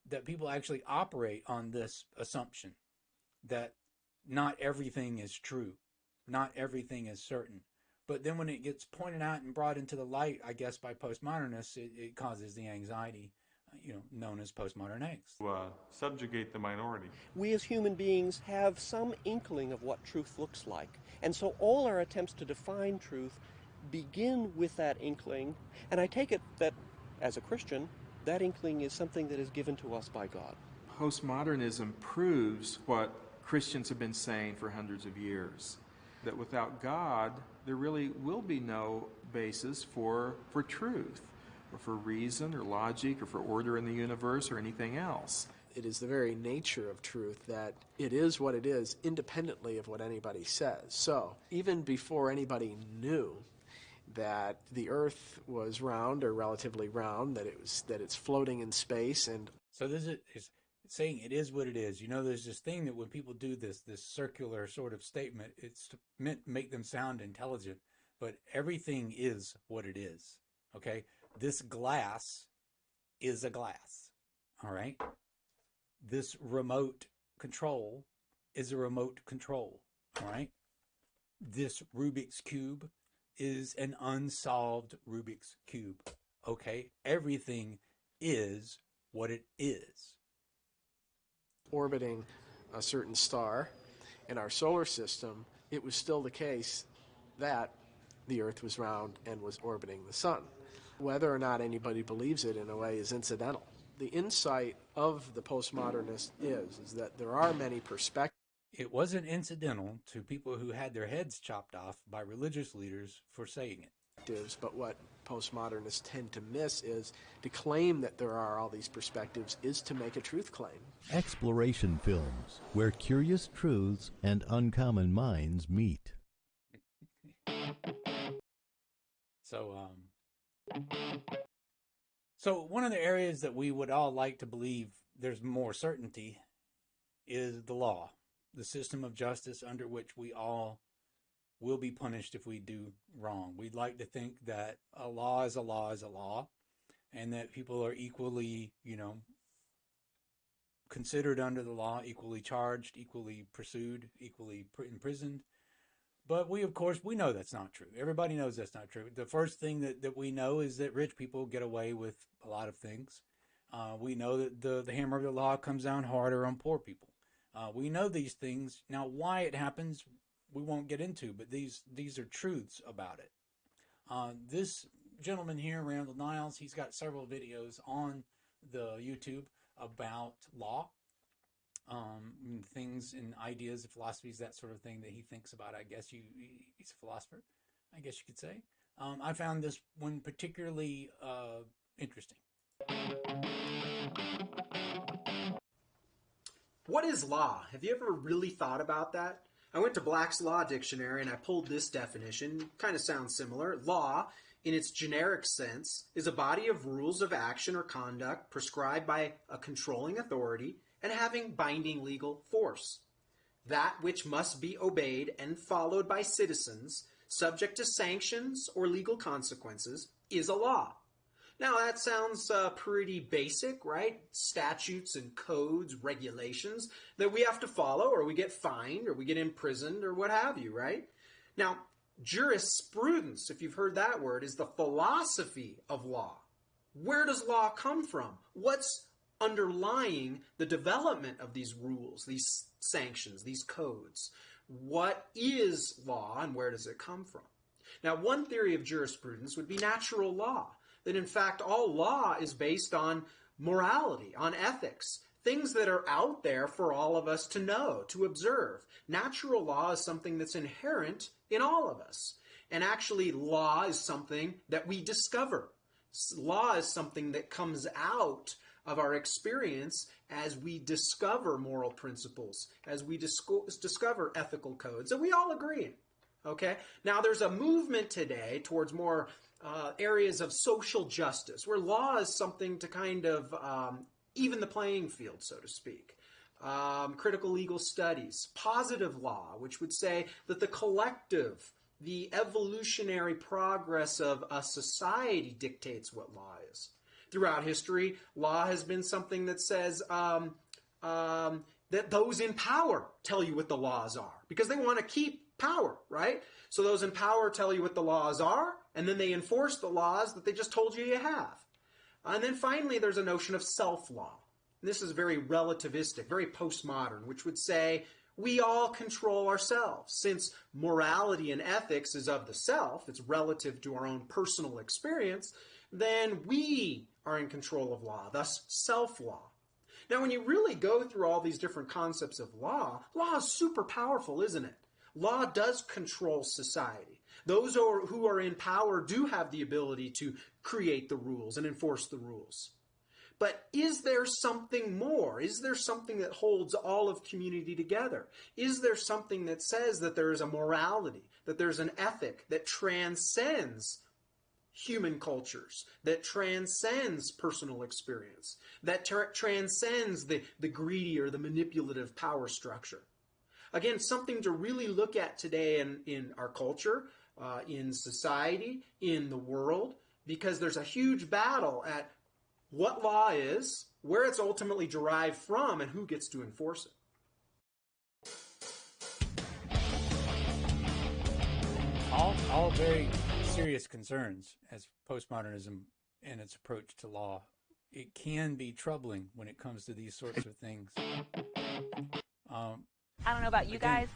that people actually operate on this assumption that not everything is true, not everything is certain. But then when it gets pointed out and brought into the light, I guess, by postmodernists, it causes the anxiety, known as postmodern angst. To subjugate the minority. We as human beings have some inkling of what truth looks like. And so all our attempts to define truth begin with that inkling. And I take it that, as a Christian, that inkling is something that is given to us by God. Postmodernism proves what Christians have been saying for hundreds of years, that without God, there really will be no basis for truth, or for reason, or logic, or for order in the universe, or anything else. It is the very nature of truth that it is what it is, independently of what anybody says. So, even before anybody knew that the Earth was round, or relatively round, that it's floating in space, and so this is saying it is what it is. There's this thing that when people do this circular sort of statement, it's meant to make them sound intelligent, but everything is what it is. Okay, this glass is a glass. All right, this remote control is a remote control. All right, this Rubik's Cube is an unsolved Rubik's Cube. Okay? Everything is what it is. Orbiting a certain star in our solar system, it was still the case that the Earth was round and was orbiting the sun. Whether or not anybody believes it, in a way, is incidental. The insight of the postmodernist is that there are many perspectives. It wasn't incidental to people who had their heads chopped off by religious leaders for saying it. But what postmodernists tend to miss is to claim that there are all these perspectives is to make a truth claim. Exploration films, where curious truths and uncommon minds meet. So one of the areas that we would all like to believe there's more certainty is the law, the system of justice under which we all we'll be punished if we do wrong. We'd like to think that a law is a law is a law, and that people are equally, considered under the law, equally charged, equally pursued, equally imprisoned. But of course, we know that's not true. Everybody knows that's not true. The first thing that we know is that rich people get away with a lot of things. We know that the hammer of the law comes down harder on poor people. We know these things. Now, why it happens, we won't get into, but these are truths about it. This gentleman here, Randall Niles, he's got several videos on the YouTube about law, things and ideas, philosophies, that sort of thing that he thinks about. I guess he's a philosopher, I guess you could say. I found this one particularly interesting. What is law? Have you ever really thought about that? I went to Black's Law Dictionary and I pulled this definition. Kind of sounds similar. Law, in its generic sense, is a body of rules of action or conduct prescribed by a controlling authority and having binding legal force. That which must be obeyed and followed by citizens, subject to sanctions or legal consequences, is a law. Now that sounds pretty basic, right? Statutes and codes, regulations that we have to follow, or we get fined, or we get imprisoned, or what have you, right? Now, jurisprudence, if you've heard that word, is the philosophy of law. Where does law come from? What's underlying the development of these rules, these sanctions, these codes? What is law and where does it come from? Now, one theory of jurisprudence would be natural law, that in fact all law is based on morality, on ethics, things that are out there for all of us to know, to observe. Natural law is something that's inherent in all of us. And actually, law is something that we discover. Law is something that comes out of our experience as we discover moral principles, as we discover ethical codes that we all agree in. Okay? Now, there's a movement today towards more areas of social justice, where law is something to kind of even the playing field, so to speak. Critical legal studies, positive law, which would say that the collective, the evolutionary progress of a society dictates what law is. Throughout history, law has been something that says that those in power tell you what the laws are, because they want to keep power, right? So those in power tell you what the laws are, and then they enforce the laws that they just told you have. And then finally, there's a notion of self-law. This is very relativistic, very postmodern, which would say we all control ourselves. Since morality and ethics is of the self, it's relative to our own personal experience, then we are in control of law, thus self-law. Now, when you really go through all these different concepts of law, law is super powerful, isn't it? Law does control society. Those who are in power do have the ability to create the rules and enforce the rules. But is there something more? Is there something that holds all of community together? Is there something that says that there is a morality, that there's an ethic that transcends human cultures, that transcends personal experience, that transcends the greedy or the manipulative power structure? Again, something to really look at today in our culture, in society, in the world, because there's a huge battle at what law is, where it's ultimately derived from, and who gets to enforce it. All very serious concerns as postmodernism and its approach to law. It can be troubling when it comes to these sorts of things. I don't know about you guys.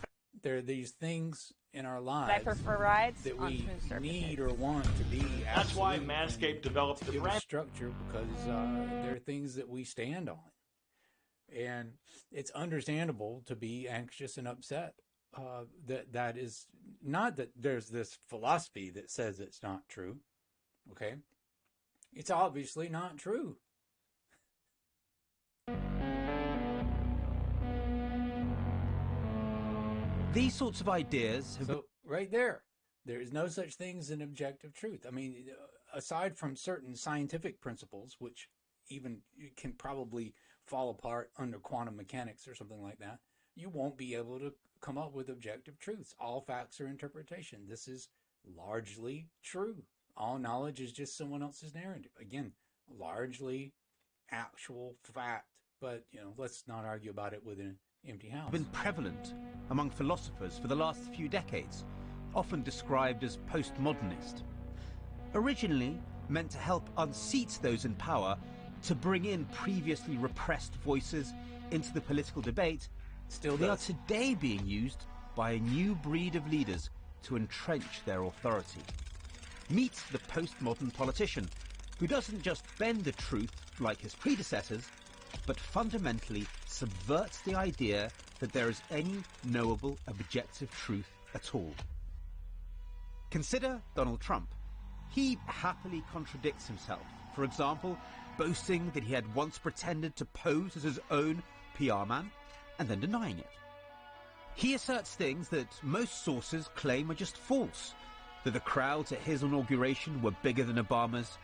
There are these things in our lives I prefer rides that on we smooth surfaces. need or want to be. That's why Manscaped developed the brand structure, because there are things that we stand on, and it's understandable to be anxious and upset. That is not that there's this philosophy that says it's not true. Okay, it's obviously not true. These sorts of ideas have So right there is no such thing as an objective truth. I mean, aside from certain scientific principles, which even can probably fall apart under quantum mechanics or something like that, you won't be able to come up with objective truths. All facts are interpretation. This is largely true. All knowledge is just someone else's narrative. Again, largely actual fact. But, let's not argue about it with an empty house. Been prevalent among philosophers for the last few decades, often described as postmodernist. Originally meant to help unseat those in power, to bring in previously repressed voices into the political debate, they are today being used by a new breed of leaders to entrench their authority. Meet the postmodern politician, who doesn't just bend the truth like his predecessors, but fundamentally subverts the idea that there is any knowable objective truth at all. Consider Donald Trump. He happily contradicts himself, for example, boasting that he had once pretended to pose as his own PR man, and then denying it. He asserts things that most sources claim are just false, that the crowds at his inauguration were bigger than Obama's,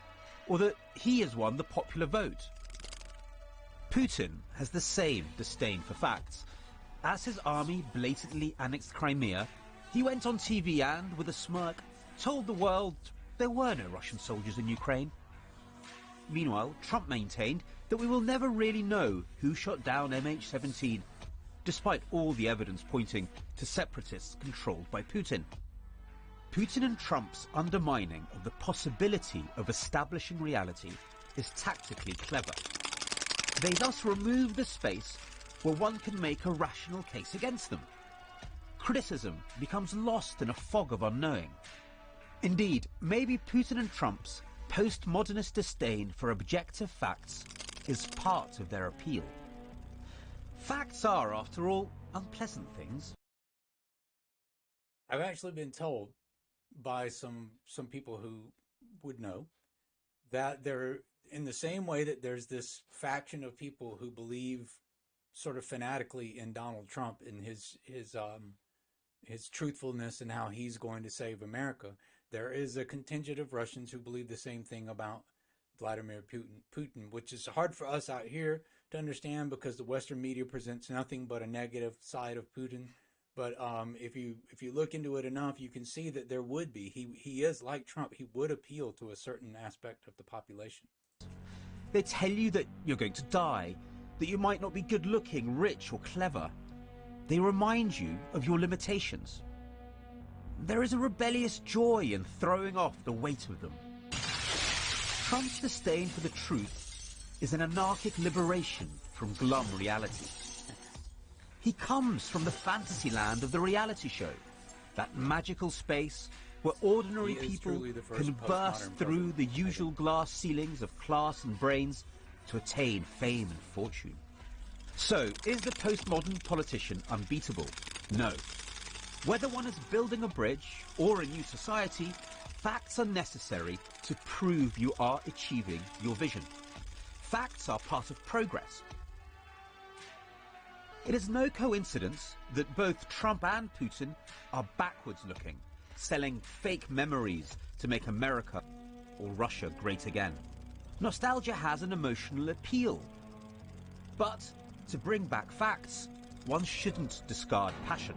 or that he has won the popular vote. Putin has the same disdain for facts. As his army blatantly annexed Crimea, he went on TV and, with a smirk, told the world there were no Russian soldiers in Ukraine. Meanwhile, Trump maintained that we will never really know who shot down MH17, despite all the evidence pointing to separatists controlled by Putin. Putin and Trump's undermining of the possibility of establishing reality is tactically clever. They thus remove the space where one can make a rational case against them. Criticism becomes lost in a fog of unknowing. Indeed, maybe Putin and Trump's postmodernist disdain for objective facts is part of their appeal. Facts are, after all, unpleasant things. I've actually been told by some people who would know that there, in the same way that there's this faction of people who believe sort of fanatically in Donald Trump and his truthfulness and how he's going to save America, there is a contingent of Russians who believe the same thing about Vladimir Putin, which is hard for us out here to understand because the Western media presents nothing but a negative side of Putin. But if you look into it enough, you can see that there would be. He is like Trump. He would appeal to a certain aspect of the population. They tell you that you're going to die, that you might not be good looking, rich or clever. They remind you of your limitations. There is a rebellious joy in throwing off the weight of them. Trump's disdain for the truth is an anarchic liberation from glum reality. He comes from the fantasy land of the reality show, that magical space where ordinary people can burst through the usual glass ceilings of class and brains to attain fame and fortune. So, is the postmodern politician unbeatable? No. Whether one is building a bridge or a new society, facts are necessary to prove you are achieving your vision. Facts are part of progress. It is no coincidence that both Trump and Putin are backwards looking, selling fake memories to make America or Russia great again. Nostalgia has an emotional appeal. But to bring back facts, one shouldn't discard passion.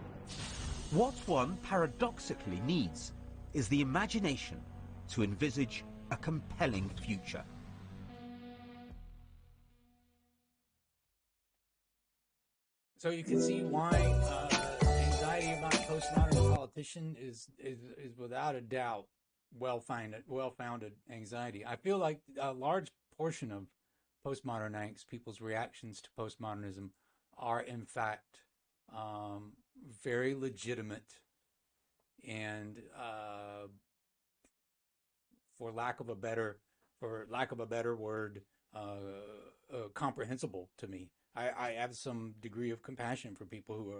What one paradoxically needs is the imagination to envisage a compelling future. So you can see why anxiety about a postmodern politician is without a doubt well-founded anxiety. I feel like a large portion of postmodern angst, people's reactions to postmodernism, are in fact very legitimate and, for lack of a better word, comprehensible to me. I have some degree of compassion for people who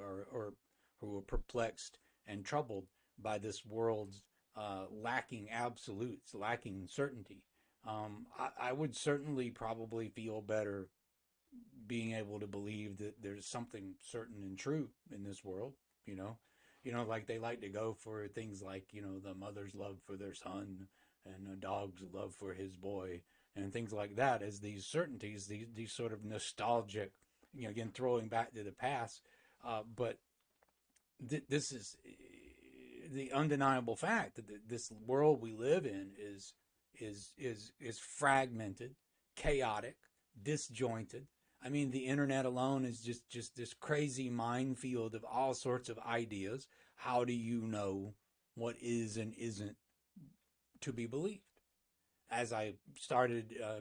are perplexed and troubled by this world's lacking absolutes, lacking certainty. I would certainly probably feel better being able to believe that there's something certain and true in this world, like they like to go for things like, the mother's love for their son and a dog's love for his boy and things like that as these certainties, these sort of nostalgic, again, throwing back to the past. But this is the undeniable fact that this world we live in is fragmented, chaotic, disjointed. I mean, the internet alone is just this crazy minefield of all sorts of ideas. How do you know what is and isn't to be believed? As I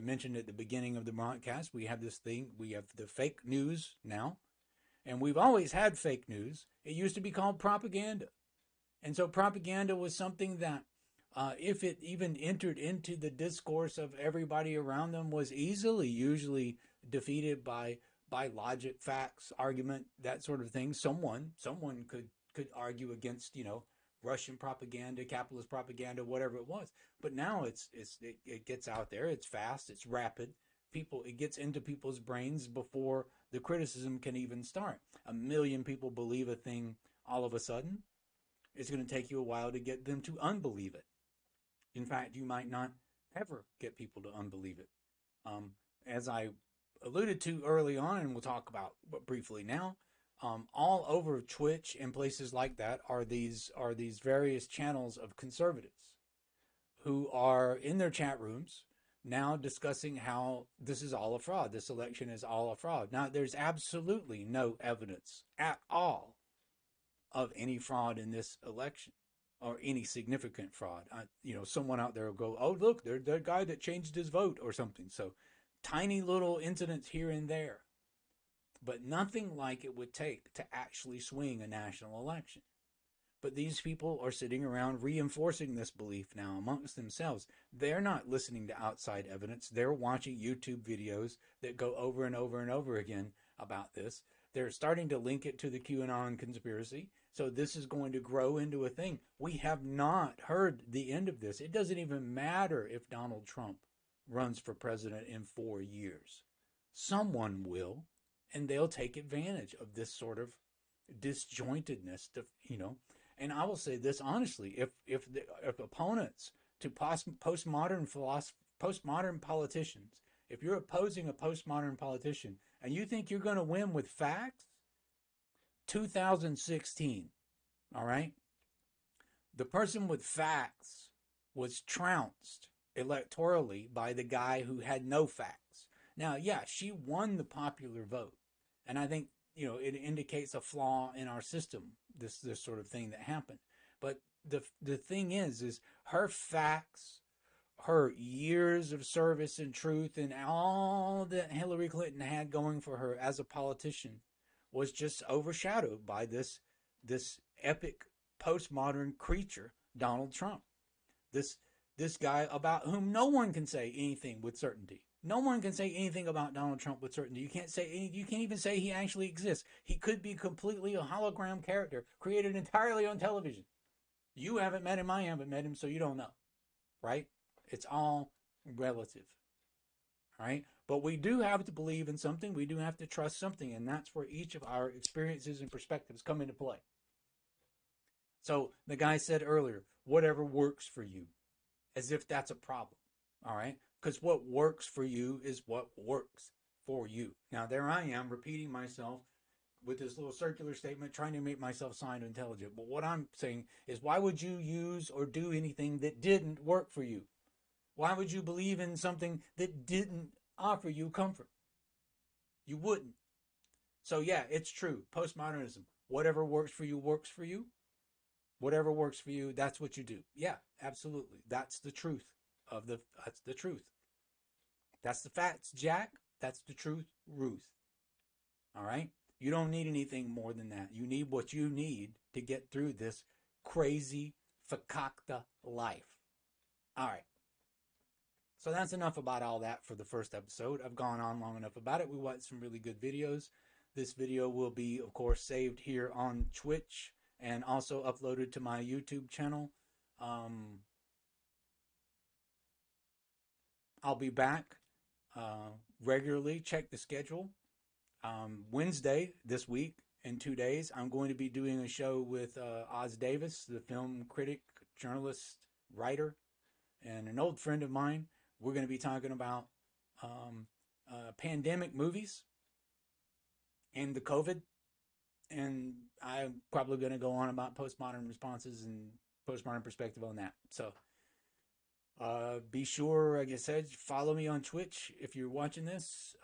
mentioned at the beginning of the broadcast, we have this thing, we have the fake news now, and we've always had fake news. It used to be called propaganda. And so propaganda was something that, if it even entered into the discourse of everybody around them, was usually defeated by logic, facts, argument, that sort of thing. Someone could argue against, Russian propaganda, capitalist propaganda, whatever it was. But now it gets out there. It's fast. It's rapid. It gets into people's brains before the criticism can even start. 1 million people believe a thing all of a sudden. It's going to take you a while to get them to unbelieve it. In fact, you might not ever get people to unbelieve it. As I alluded to early on, and we'll talk about briefly now, all over Twitch and places like that are these various channels of conservatives who are in their chat rooms now discussing how this is all a fraud. This election is all a fraud. Now, there's absolutely no evidence at all of any fraud in this election or any significant fraud. Someone out there will go, oh, look, there's the guy that changed his vote or something. So tiny little incidents here and there, but nothing like it would take to actually swing a national election. But these people are sitting around reinforcing this belief now amongst themselves. They're not listening to outside evidence. They're watching YouTube videos that go over and over and over again about this. They're starting to link it to the QAnon conspiracy. So this is going to grow into a thing. We have not heard the end of this. It doesn't even matter if Donald Trump runs for president in 4 years. Someone will, and they'll take advantage of this sort of disjointedness, And I will say this honestly: if opponents to postmodern politicians, if you're opposing a postmodern politician and you think you're going to win with facts, 2016, all right? The person with facts was trounced electorally by the guy who had no facts. Now, yeah, she won the popular vote. And I think, it indicates a flaw in our system, this sort of thing that happened. But the thing is her facts, her years of service and truth, and all that Hillary Clinton had going for her as a politician was just overshadowed by this epic postmodern creature, Donald Trump. This guy about whom no one can say anything with certainty. No one can say anything about Donald Trump with certainty. You can't even say he actually exists. He could be completely a hologram character created entirely on television. You haven't met him, I haven't met him, so you don't know. Right? It's all relative. All right? But we do have to believe in something. We do have to trust something. And that's where each of our experiences and perspectives come into play. So the guy said earlier, whatever works for you, as if that's a problem. All right? Because what works for you is what works for you. Now, there I am repeating myself with this little circular statement, trying to make myself sound intelligent. But what I'm saying is, why would you use or do anything that didn't work for you? Why would you believe in something that didn't offer you comfort? You wouldn't. So yeah, it's true. Postmodernism. Whatever works for you works for you. Whatever works for you, that's what you do. Yeah, absolutely. That's the truth that's the truth. That's the facts, Jack. That's the truth, Ruth. All right? You don't need anything more than that. You need what you need to get through this crazy fakakta life. All right. So that's enough about all that for the first episode. I've gone on long enough about it. We watched some really good videos. This video will be, of course, saved here on Twitch and also uploaded to my YouTube channel. I'll be back regularly. Check the schedule. Wednesday this week, in 2 days, I'm going to be doing a show with Oz Davis, the film critic, journalist, writer, and an old friend of mine. We're going to be talking about pandemic movies and the COVID and I'm probably going to go on about postmodern responses and postmodern perspective on that. So be sure, like I said, follow me on Twitch if you're watching this.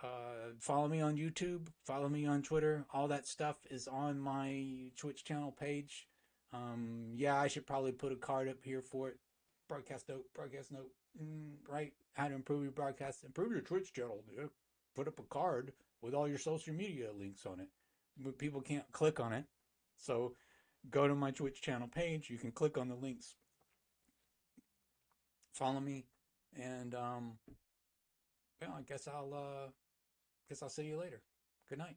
Follow me on YouTube. Follow me on Twitter. All that stuff is on my Twitch channel page. Yeah, I should probably put a card up here for it. Broadcast note, right? How to improve your broadcast, improve your Twitch channel. Yeah. Put up a card with all your social media links on it. But people can't click on it. So go to my Twitch channel page. You can click on the links. Follow me, and yeah, I guess I'll see you later. Good night.